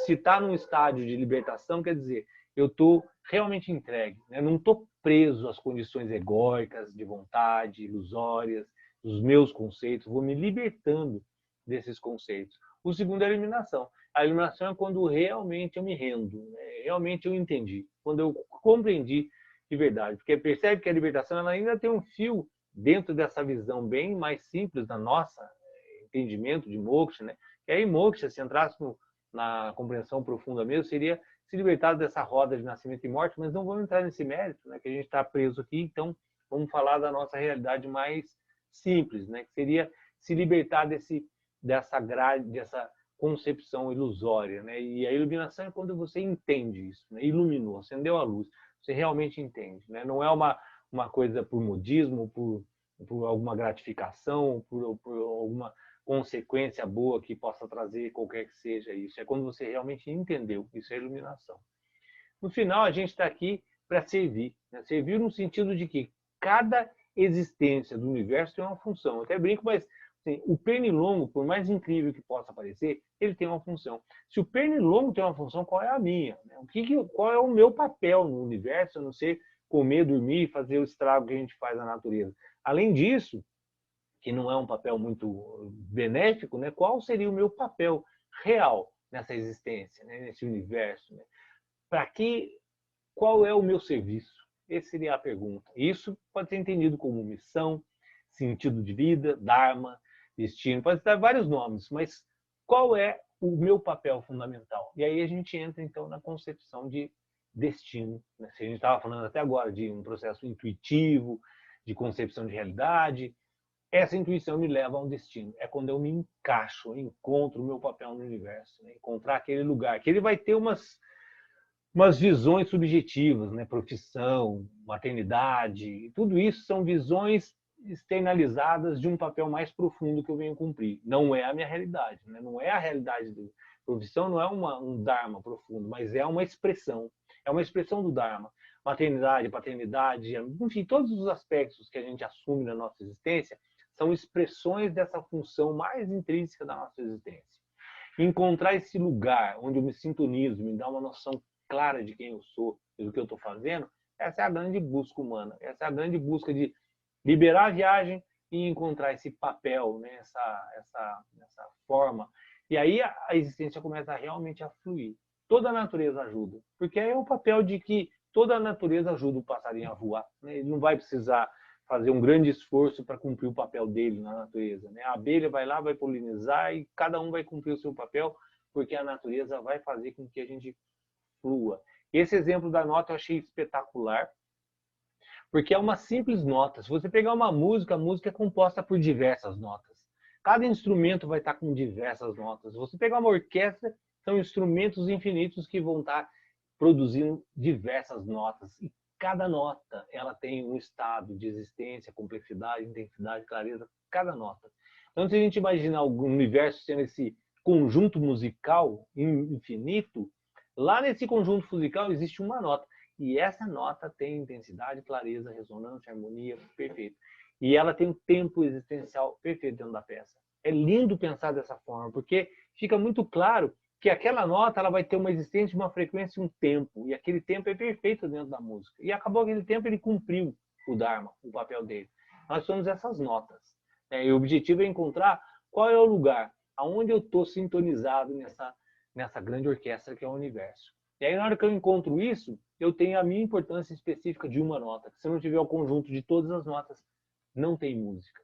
se está num estágio de libertação, quer dizer, eu estou realmente entregue, né? Não estou preso às condições egóicas, de vontade, ilusórias, dos meus conceitos, vou me libertando desses conceitos. O segundo é a eliminação. A eliminação é quando realmente eu me rendo, né? Realmente eu entendi, quando eu compreendi de verdade, porque percebe que a libertação ela ainda tem um fio dentro dessa visão bem mais simples da nossa entendimento de moksha, né? E aí moksha, se entrasse na compreensão profunda mesmo, seria se libertar dessa roda de nascimento e morte, mas não vamos entrar nesse mérito, né? Que a gente está preso aqui, então vamos falar da nossa realidade mais simples, né? Que seria se libertar dessa grade, dessa concepção ilusória, né? E a iluminação é quando você entende isso, né? Iluminou, acendeu a luz, você realmente entende, né? Não é uma coisa por modismo, por alguma gratificação, por alguma consequência boa que possa trazer qualquer que seja isso. É quando você realmente entendeu, isso é iluminação. No final, a gente está aqui para servir, né? Servir no sentido de que cada existência do universo tem uma função. Eu até brinco, mas assim, o pernilongo, por mais incrível que possa parecer, ele tem uma função. Se o pernilongo tem uma função, qual é a minha? Qual é o meu papel no universo, a não ser comer, dormir e fazer o estrago que a gente faz na natureza? Além disso, que não é um papel muito benéfico, né? Qual seria o meu papel real nessa existência, né? Nesse universo? Né? Para que, qual é o meu serviço? Essa seria a pergunta. Isso pode ser entendido como missão, sentido de vida, dharma, destino, pode dar vários nomes, mas qual é o meu papel fundamental? E aí a gente entra, então, na concepção de destino. Né? Se a gente estava falando até agora de um processo intuitivo, de concepção de realidade, essa intuição me leva a um destino. É quando eu me encaixo, eu encontro o meu papel no universo, né? Encontrar aquele lugar, que ele vai ter umas visões subjetivas, né? Profissão, maternidade, tudo isso são visões externalizadas de um papel mais profundo que eu venho cumprir. Não é a minha realidade, né? Não é a realidade do profissão, não é um dharma profundo, mas é uma expressão do dharma. Maternidade, paternidade, enfim, todos os aspectos que a gente assume na nossa existência são expressões dessa função mais intrínseca da nossa existência. Encontrar esse lugar onde eu me sintonizo, me dá uma noção clara de quem eu sou e do que eu estou fazendo, essa é a grande busca humana. Essa é a grande busca de liberar a viagem e encontrar esse papel, né? essa forma. E aí a existência começa realmente a fluir. Toda a natureza ajuda, porque é o papel de que toda a natureza ajuda o passarinho a voar. Né? Ele não vai precisar fazer um grande esforço para cumprir o papel dele na natureza. Né? A abelha vai lá, vai polinizar e cada um vai cumprir o seu papel, porque a natureza vai fazer com que a gente flua. Esse exemplo da nota eu achei espetacular, porque é uma simples nota. Se você pegar uma música, a música é composta por diversas notas. Cada instrumento vai estar com diversas notas. Se você pegar uma orquestra, são instrumentos infinitos que vão estar produzindo diversas notas. E cada nota ela tem um estado de existência, complexidade, intensidade, clareza, cada nota. Então, se a gente imaginar o universo sendo esse conjunto musical infinito, lá nesse conjunto musical existe uma nota. E essa nota tem intensidade, clareza, ressonância, harmonia, perfeito. E ela tem um tempo existencial perfeito dentro da peça. É lindo pensar dessa forma, porque fica muito claro que aquela nota ela vai ter uma existência, uma frequência e um tempo. E aquele tempo é perfeito dentro da música. E acabou aquele tempo, ele cumpriu o Dharma, o papel dele. Nós somos essas notas. E o objetivo é encontrar qual é o lugar, aonde eu estou sintonizado nessa grande orquestra que é o universo. E aí, na hora que eu encontro isso, eu tenho a minha importância específica de uma nota. Se eu não tiver o conjunto de todas as notas, não tem música.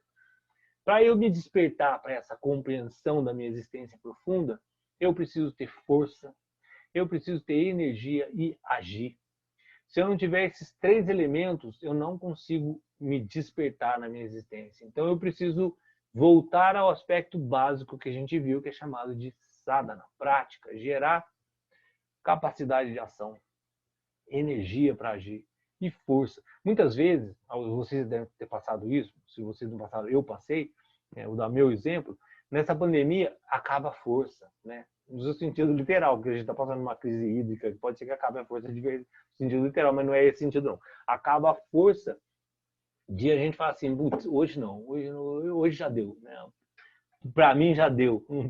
Para eu me despertar para essa compreensão da minha existência profunda, eu preciso ter força, eu preciso ter energia e agir. Se eu não tiver esses três elementos, eu não consigo me despertar na minha existência. Então, eu preciso voltar ao aspecto básico que a gente viu, que é chamado de sadhana, prática, gerar capacidade de ação, energia para agir e força. Muitas vezes, vocês devem ter passado isso, se vocês não passaram, eu passei, vou dar meu exemplo, nessa pandemia acaba a força, né? No sentido literal, porque a gente está passando uma crise hídrica, pode ser que acabe a força de sentido literal, mas não é esse sentido não. Acaba a força dia a gente fala assim, putz, hoje não, hoje já deu, né? Para mim já deu, não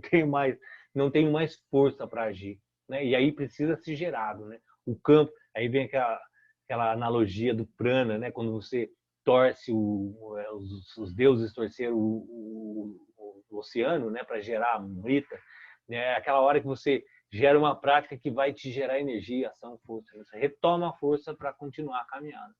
tenho mais força para agir, né? E aí precisa ser gerado, né? O campo, aí vem aquela analogia do prana, né? Quando você torce os deuses torceram o oceano, né? Para gerar a amrita, né? Aquela hora que você gera uma prática que vai te gerar energia, ação, força. Você retoma a força para continuar a caminhada.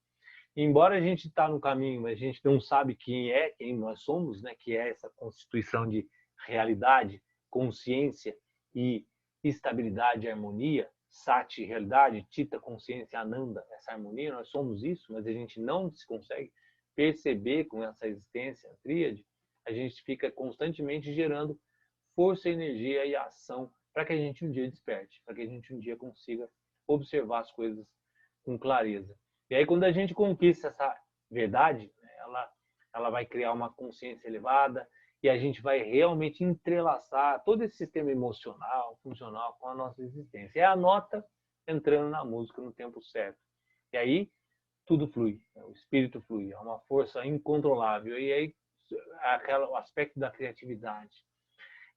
Embora a gente está no caminho, mas a gente não sabe quem nós somos, né? Que é essa constituição de realidade, consciência e estabilidade e harmonia, sati, realidade, tita, consciência, ananda, essa harmonia, nós somos isso, mas a gente não se consegue perceber com essa existência, a tríade, a gente fica constantemente gerando força, energia e ação para que a gente um dia desperte, para que a gente um dia consiga observar as coisas com clareza. E aí, quando a gente conquista essa verdade, ela vai criar uma consciência elevada e a gente vai realmente entrelaçar todo esse sistema emocional, funcional com a nossa existência. É a nota entrando na música no tempo certo. E aí, tudo flui, o espírito flui, é uma força incontrolável. E aí, o aspecto da criatividade.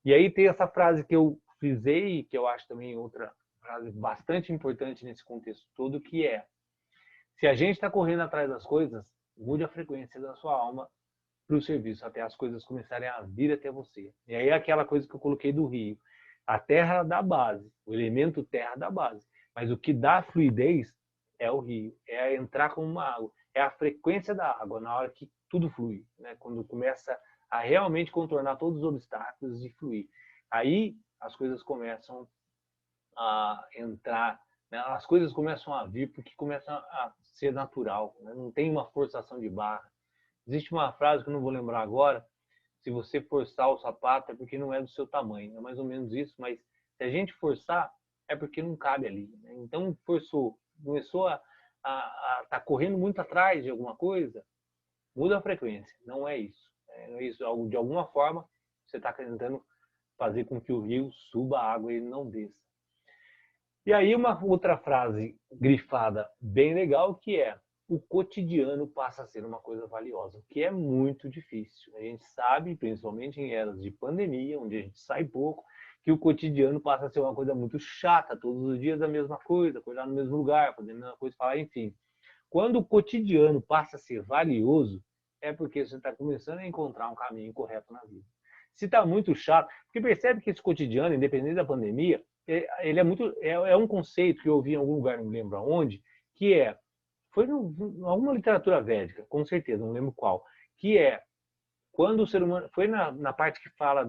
E aí tem essa frase que eu frisei, que eu acho também outra frase bastante importante nesse contexto todo, que é: se a gente está correndo atrás das coisas, mude a frequência da sua alma para o serviço, até as coisas começarem a vir até você. E aí é aquela coisa que eu coloquei do rio. A terra dá base, o elemento terra dá base. Mas o que dá fluidez é o rio, é entrar como uma água, é a frequência da água na hora que tudo flui, né? Quando começa a realmente contornar todos os obstáculos e fluir. Aí as coisas começam a entrar, né? As coisas começam a vir porque começa a ser natural, né? Não tem uma forçação de barra. Existe uma frase que eu não vou lembrar agora: se você forçar o sapato é porque não é do seu tamanho. É mais ou menos isso, mas se a gente forçar é porque não cabe ali, né? Então forçou, começou a estar correndo muito atrás de alguma coisa, muda a frequência. Não é isso. É isso. De alguma forma você está tentando fazer com que o rio suba a água e ele não desça. E aí uma outra frase grifada bem legal, que é: o cotidiano passa a ser uma coisa valiosa, o que é muito difícil. A gente sabe, principalmente em eras de pandemia, onde a gente sai pouco, que o cotidiano passa a ser uma coisa muito chata, todos os dias a mesma coisa, acordar no mesmo lugar, fazer a mesma coisa, falar, enfim. Quando o cotidiano passa a ser valioso, é porque você está começando a encontrar um caminho correto na vida. Se está muito chato, porque percebe que esse cotidiano, independente da pandemia, ele é um conceito que eu ouvi em algum lugar, não lembro aonde, que foi em alguma literatura védica, com certeza, não lembro qual, que é quando o ser humano, foi na parte que fala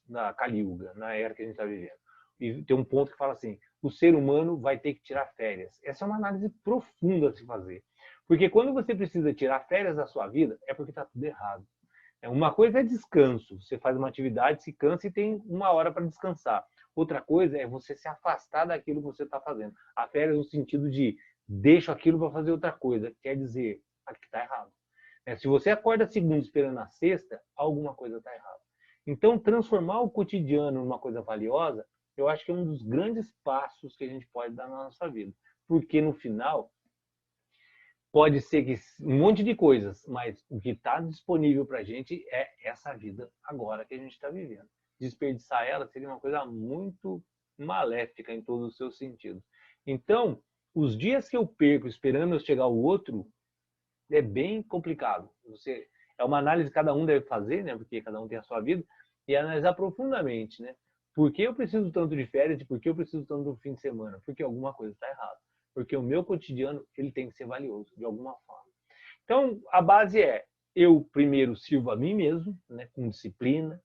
da Kali Yuga, na era que a gente está vivendo, e tem um ponto que fala assim: o ser humano vai ter que tirar férias. Essa é uma análise profunda a se fazer, porque quando você precisa tirar férias da sua vida, é porque está tudo errado. Uma coisa é descanso, você faz uma atividade, se cansa e tem uma hora para descansar. Outra coisa é você se afastar daquilo que você está fazendo. A férias no sentido de deixo aquilo para fazer outra coisa, quer dizer, aqui está errado. Se você acorda segunda esperando a sexta, alguma coisa está errada. Então, transformar o cotidiano numa coisa valiosa, eu acho que é um dos grandes passos que a gente pode dar na nossa vida. Porque no final, pode ser que um monte de coisas, mas o que está disponível para a gente é essa vida agora que a gente está vivendo. Desperdiçar ela seria uma coisa muito maléfica em todos os seus sentidos. Então, os dias que eu perco esperando chegar o outro, é bem complicado. É uma análise que cada um deve fazer, né? Porque cada um tem a sua vida, e analisar profundamente, né? Por que eu preciso tanto de férias e por que eu preciso tanto do fim de semana? Porque alguma coisa está errada. Porque o meu cotidiano ele tem que ser valioso, de alguma forma. Então, a base é: eu primeiro sirvo a mim mesmo, né? Com disciplina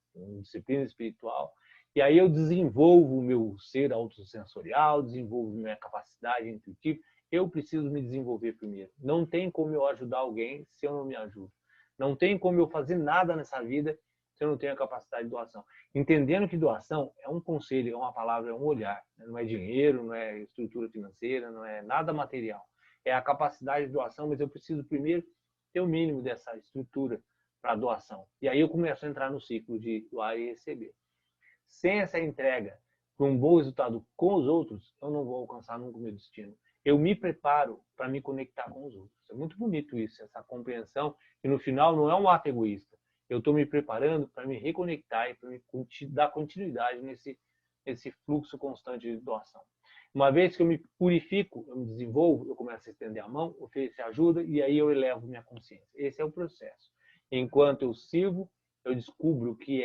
espiritual, e aí eu desenvolvo o meu ser autossensorial, desenvolvo minha capacidade intuitiva. Eu preciso me desenvolver primeiro. Não tem como eu ajudar alguém se eu não me ajudo. Não tem como eu fazer nada nessa vida se eu não tenho a capacidade de doação. Entendendo que doação é um conselho, é uma palavra, é um olhar. Não é dinheiro, não é estrutura financeira, não é nada material. É a capacidade de doação, mas eu preciso primeiro ter o mínimo dessa estrutura para doação. E aí eu começo a entrar no ciclo de doar e receber. Sem essa entrega para um bom resultado com os outros, eu não vou alcançar nunca o meu destino. eu me preparo para me conectar com os outros. É muito bonito isso, essa compreensão, e no final não é um ato egoísta. Eu estou me preparando para me reconectar e para me dar continuidade nesse fluxo constante de doação. Uma vez que eu me purifico, eu me desenvolvo, eu começo a estender a mão, oferecer ajuda, e aí eu elevo minha consciência. Esse é o processo. Enquanto eu sirvo, eu descubro que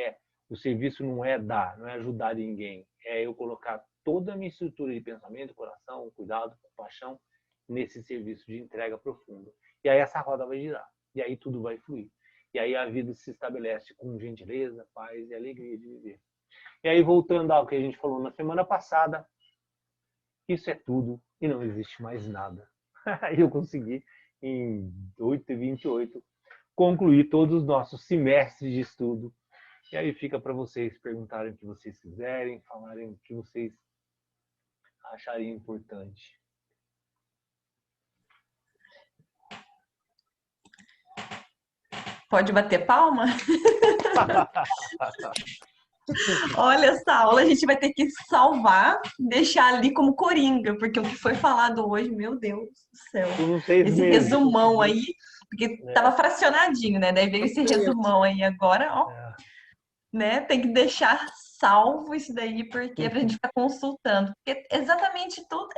o serviço não é dar, não é ajudar ninguém, é eu colocar toda a minha estrutura de pensamento, coração, cuidado, compaixão nesse serviço de entrega profunda. E aí essa roda vai girar, e aí tudo vai fluir. E aí a vida se estabelece com gentileza, paz e alegria de viver. E aí, voltando ao que a gente falou na semana passada, isso é tudo e não existe mais nada. Aí eu consegui, em 8h28, concluir todos os nossos semestres de estudo. E aí fica para vocês perguntarem o que vocês quiserem, falarem o que vocês acharem importante. Pode bater palma? Olha, essa aula a gente vai ter que salvar, deixar ali como coringa, porque o que foi falado hoje, meu Deus do céu. Esse resumão aí, porque tava fracionadinho, né? Daí veio esse resumão aí agora, ó. Né? Tem que deixar salvo isso daí, porque é pra gente ficar consultando. Porque exatamente tudo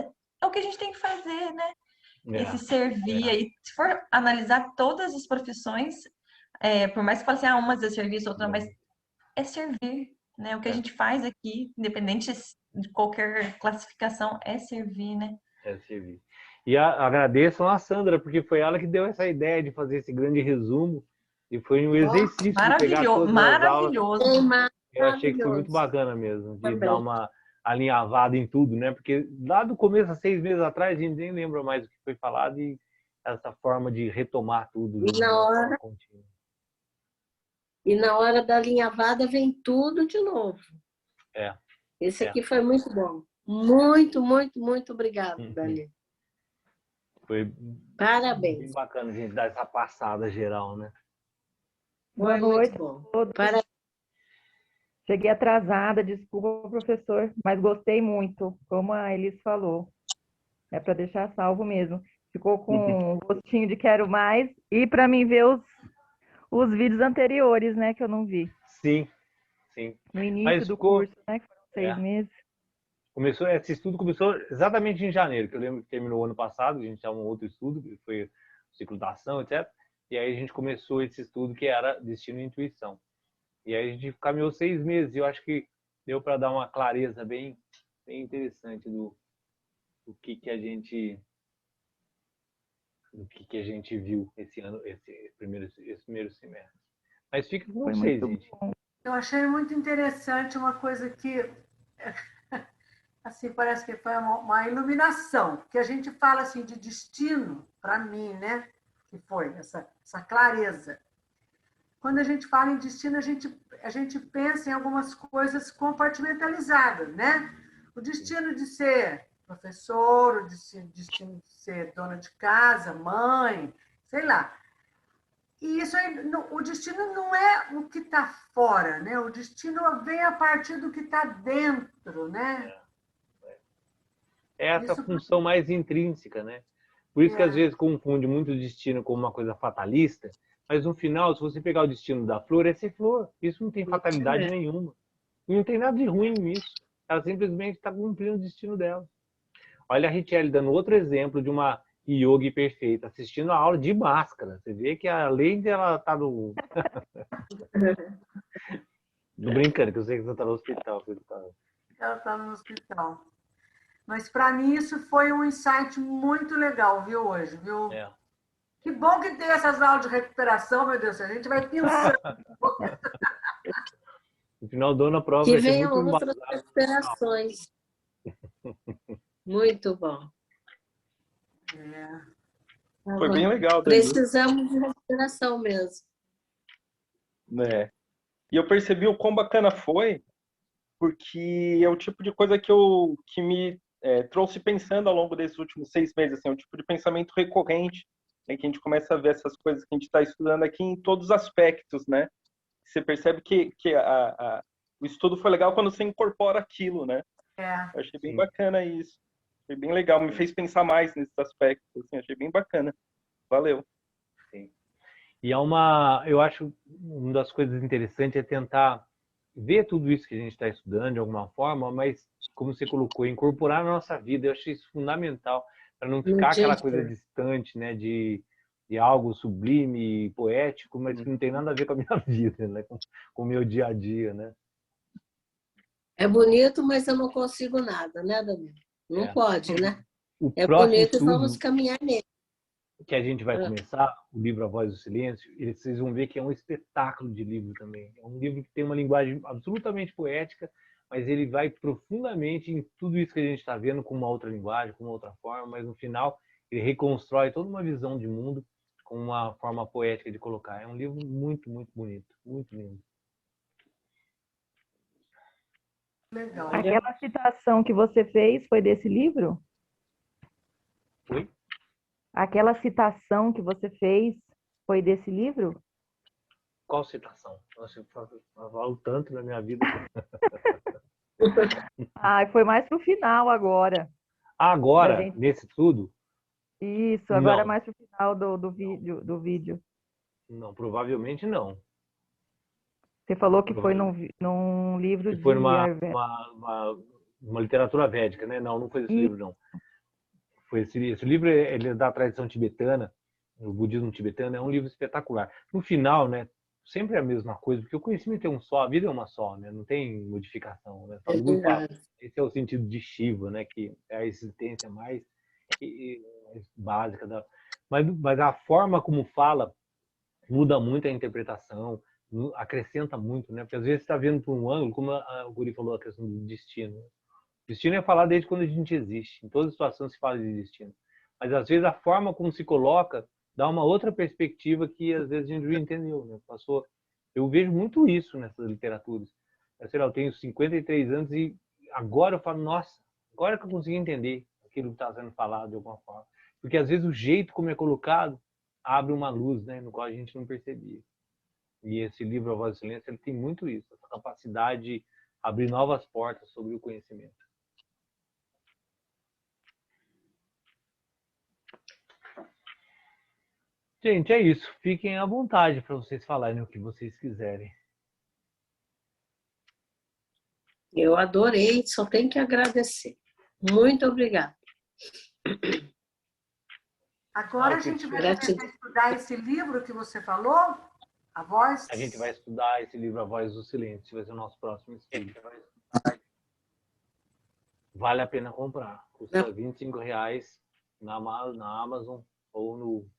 é o que a gente tem que fazer, né? Esse servir aí. Se for analisar todas as profissões, por mais que fale assim, umas é serviço, outra, mas é servir, né? O que a gente faz aqui, independente de qualquer classificação, é servir, né? É servir. E agradeço a Sandra, porque foi ela que deu essa ideia de fazer esse grande resumo. E foi um exercício de pegar todas as aulas. Eu achei que foi muito bacana mesmo, de dar uma alinhavada em tudo, né? Porque lá do começo, há 6 meses atrás, a gente nem lembra mais o que foi falado e essa forma de retomar tudo. E na hora da alinhavada vem tudo de novo. Esse aqui foi muito bom. Muito, muito, muito obrigado, Dani. Foi parabéns. Bem bacana a gente dar essa passada geral, né? Boa noite a todos. Cheguei atrasada, desculpa, professor, mas gostei muito, como a Elis falou. É para deixar salvo mesmo. Ficou com um gostinho de quero mais. E para mim ver os vídeos anteriores, né, que eu não vi. Sim. No início do curso, né, que foram 6 meses. Esse estudo começou exatamente em janeiro, que eu lembro que terminou o ano passado, a gente tinha um outro estudo, que foi o ciclo da ação, etc. E aí a gente começou esse estudo que era Destino e Intuição. E aí a gente caminhou 6 meses, e eu acho que deu para dar uma clareza bem interessante do que a gente viu esse ano, esse primeiro semestre. Mas fica com vocês, gente. Eu achei muito interessante uma coisa que assim, parece que foi uma iluminação, que a gente fala assim de destino, para mim, né? Que foi essa clareza. Quando a gente fala em destino, a gente pensa em algumas coisas compartimentalizadas, né? O destino de ser professor, o destino de ser dona de casa, mãe, sei lá. E isso aí, o destino não é o que está fora, né? O destino vem a partir do que está dentro, né? É essa função mais intrínseca, né? Por isso que às vezes confunde muito o destino com uma coisa fatalista, mas no final, se você pegar o destino da flor, é ser flor. Isso não tem fatalidade nenhuma. E não tem nada de ruim nisso. Ela simplesmente está cumprindo o destino dela. Olha a Richelle dando outro exemplo de uma yogi perfeita, assistindo a aula de máscara. Você vê que além de ela estar no... Tô brincando, que eu sei que você está no hospital. Ela está no hospital. Mas para mim isso foi um insight muito legal, viu, hoje, viu? Que bom que tem essas aulas de recuperação, meu Deus, a gente vai pensando. No final do ano a prova que venham outras recuperações. Muito bom. Foi bem legal. Precisamos de recuperação mesmo. E eu percebi o quão bacana foi, porque é o tipo de coisa que me trouxe pensando ao longo desses últimos 6 meses. Assim, é um tipo de pensamento recorrente, né, que a gente começa a ver essas coisas que a gente está estudando aqui em todos os aspectos, né? Você percebe que o estudo foi legal quando você incorpora aquilo, né? Eu achei bem bacana isso. Foi bem legal, me fez pensar mais nesses aspectos, assim, achei bem bacana. Valeu. Sim. E eu acho, uma das coisas interessantes é tentar ver tudo isso que a gente está estudando de alguma forma, mas, como você colocou, incorporar na nossa vida. Eu achei isso fundamental, para não ficar aquela coisa distante, né, de algo sublime, poético, mas que não tem nada a ver com a minha vida, né, com o meu dia a dia, né? É bonito, mas eu não consigo nada, né, Danilo? Não pode, né? É bonito e vamos caminhar nele. Que a gente vai começar, o livro A Voz do Silêncio, e vocês vão ver que é um espetáculo de livro também. É um livro que tem uma linguagem absolutamente poética, mas ele vai profundamente em tudo isso que a gente está vendo com uma outra linguagem, com uma outra forma, mas no final ele reconstrói toda uma visão de mundo com uma forma poética de colocar. É um livro muito, muito bonito, muito lindo. Legal. Aquela citação que você fez foi desse livro? Oi? Aquela citação que você fez foi desse livro? Qual citação? Nossa, eu falo tanto na minha vida. Foi mais pro final agora. Agora, nesse tudo? Isso, agora mais pro final do vídeo. Não, provavelmente não. Você falou que foi num livro de... Foi numa literatura védica, né? Não foi esse livro, não. Foi esse livro, ele é da tradição tibetana, o budismo tibetano, é um livro espetacular. No final, né, sempre é a mesma coisa, porque o conhecimento é um só, a vida é uma só, né? Não tem modificação, né? Esse é o sentido de Shiva, né? Que é a existência mais básica mas a forma como fala muda muito a interpretação, acrescenta muito, né? Porque às vezes você está vendo por um ângulo, como o Guri falou, a questão do destino. Destino é falar desde quando a gente existe. Em todas as situações se fala de destino. Mas, às vezes, a forma como se coloca dá uma outra perspectiva que, às vezes, a gente não entendeu. Né? Eu vejo muito isso nessas literaturas. Eu tenho 53 anos e agora eu falo, nossa, agora que eu consegui entender aquilo que está sendo falado de alguma forma. Porque, às vezes, o jeito como é colocado abre uma luz, né, no qual a gente não percebia. E esse livro, A Voz do Silêncio, ele tem muito isso. Essa capacidade de abrir novas portas sobre o conhecimento. Gente, é isso. Fiquem à vontade para vocês falarem o que vocês quiserem. Eu adorei, só tenho que agradecer. Muito obrigada. Agora a gente vai começar a estudar esse livro que você falou, A Voz... A gente vai estudar esse livro, A Voz do Silêncio. Vai ser o nosso próximo estudo. Vale a pena comprar. Custa R$25 na Amazon ou no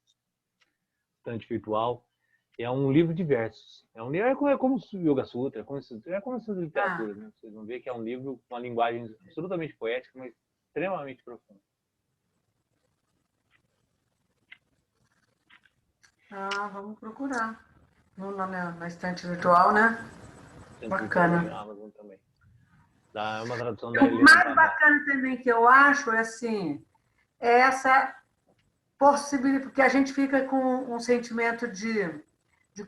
estante virtual. É um livro de versos. É como o Yoga Sutra, é como essas literaturas. Né? Vocês vão ver que é um livro com uma linguagem absolutamente poética, mas extremamente profunda. Vamos procurar. Na estante virtual, né? Bacana. Na Amazon também. É uma tradução da O Helena mais bacana também que eu acho é assim, é essa possibilidade, porque a gente fica com um sentimento de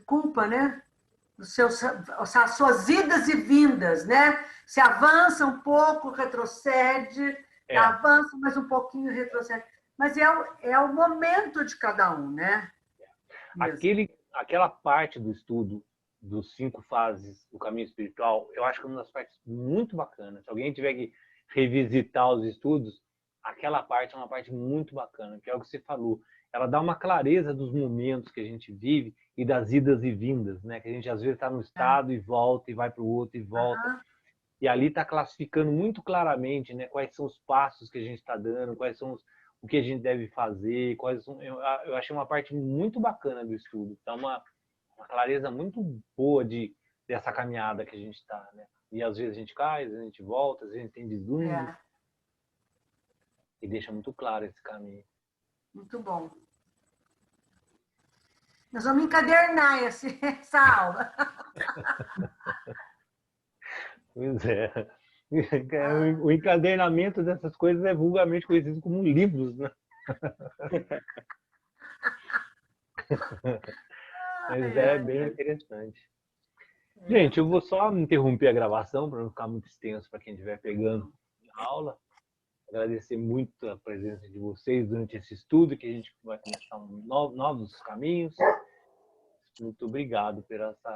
culpa, né? As suas idas e vindas, né? Se avança um pouco, retrocede, avança mais um pouquinho, retrocede. Mas é o momento de cada um, né? Aquela parte do estudo dos 5 fases do caminho espiritual, eu acho que é uma das partes muito bacanas. Se alguém tiver que revisitar os estudos, aquela parte é uma parte muito bacana, que é o que você falou. Ela dá uma clareza dos momentos que a gente vive e das idas e vindas, né? Que a gente às vezes está no estado e volta, e vai para o outro e volta. E ali está classificando muito claramente, né? Quais são os passos que a gente está dando, quais são o que a gente deve fazer, eu achei uma parte muito bacana do estudo. Então, uma clareza muito boa dessa caminhada que a gente está, né? E às vezes a gente cai, às vezes a gente volta, às vezes a gente tem deslumbre. E deixa muito claro esse caminho. Muito bom. Nós vamos encadernar essa aula. Pois é. O encadernamento dessas coisas é vulgarmente conhecido como livros, né? Mas é bem interessante. Gente, eu vou só interromper a gravação para não ficar muito extenso para quem estiver pegando a aula. Agradecer muito a presença de vocês durante esse estudo, que a gente vai começar novos caminhos. Muito obrigado por essa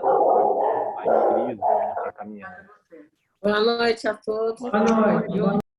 caminhada. Boa noite a todos. Boa noite.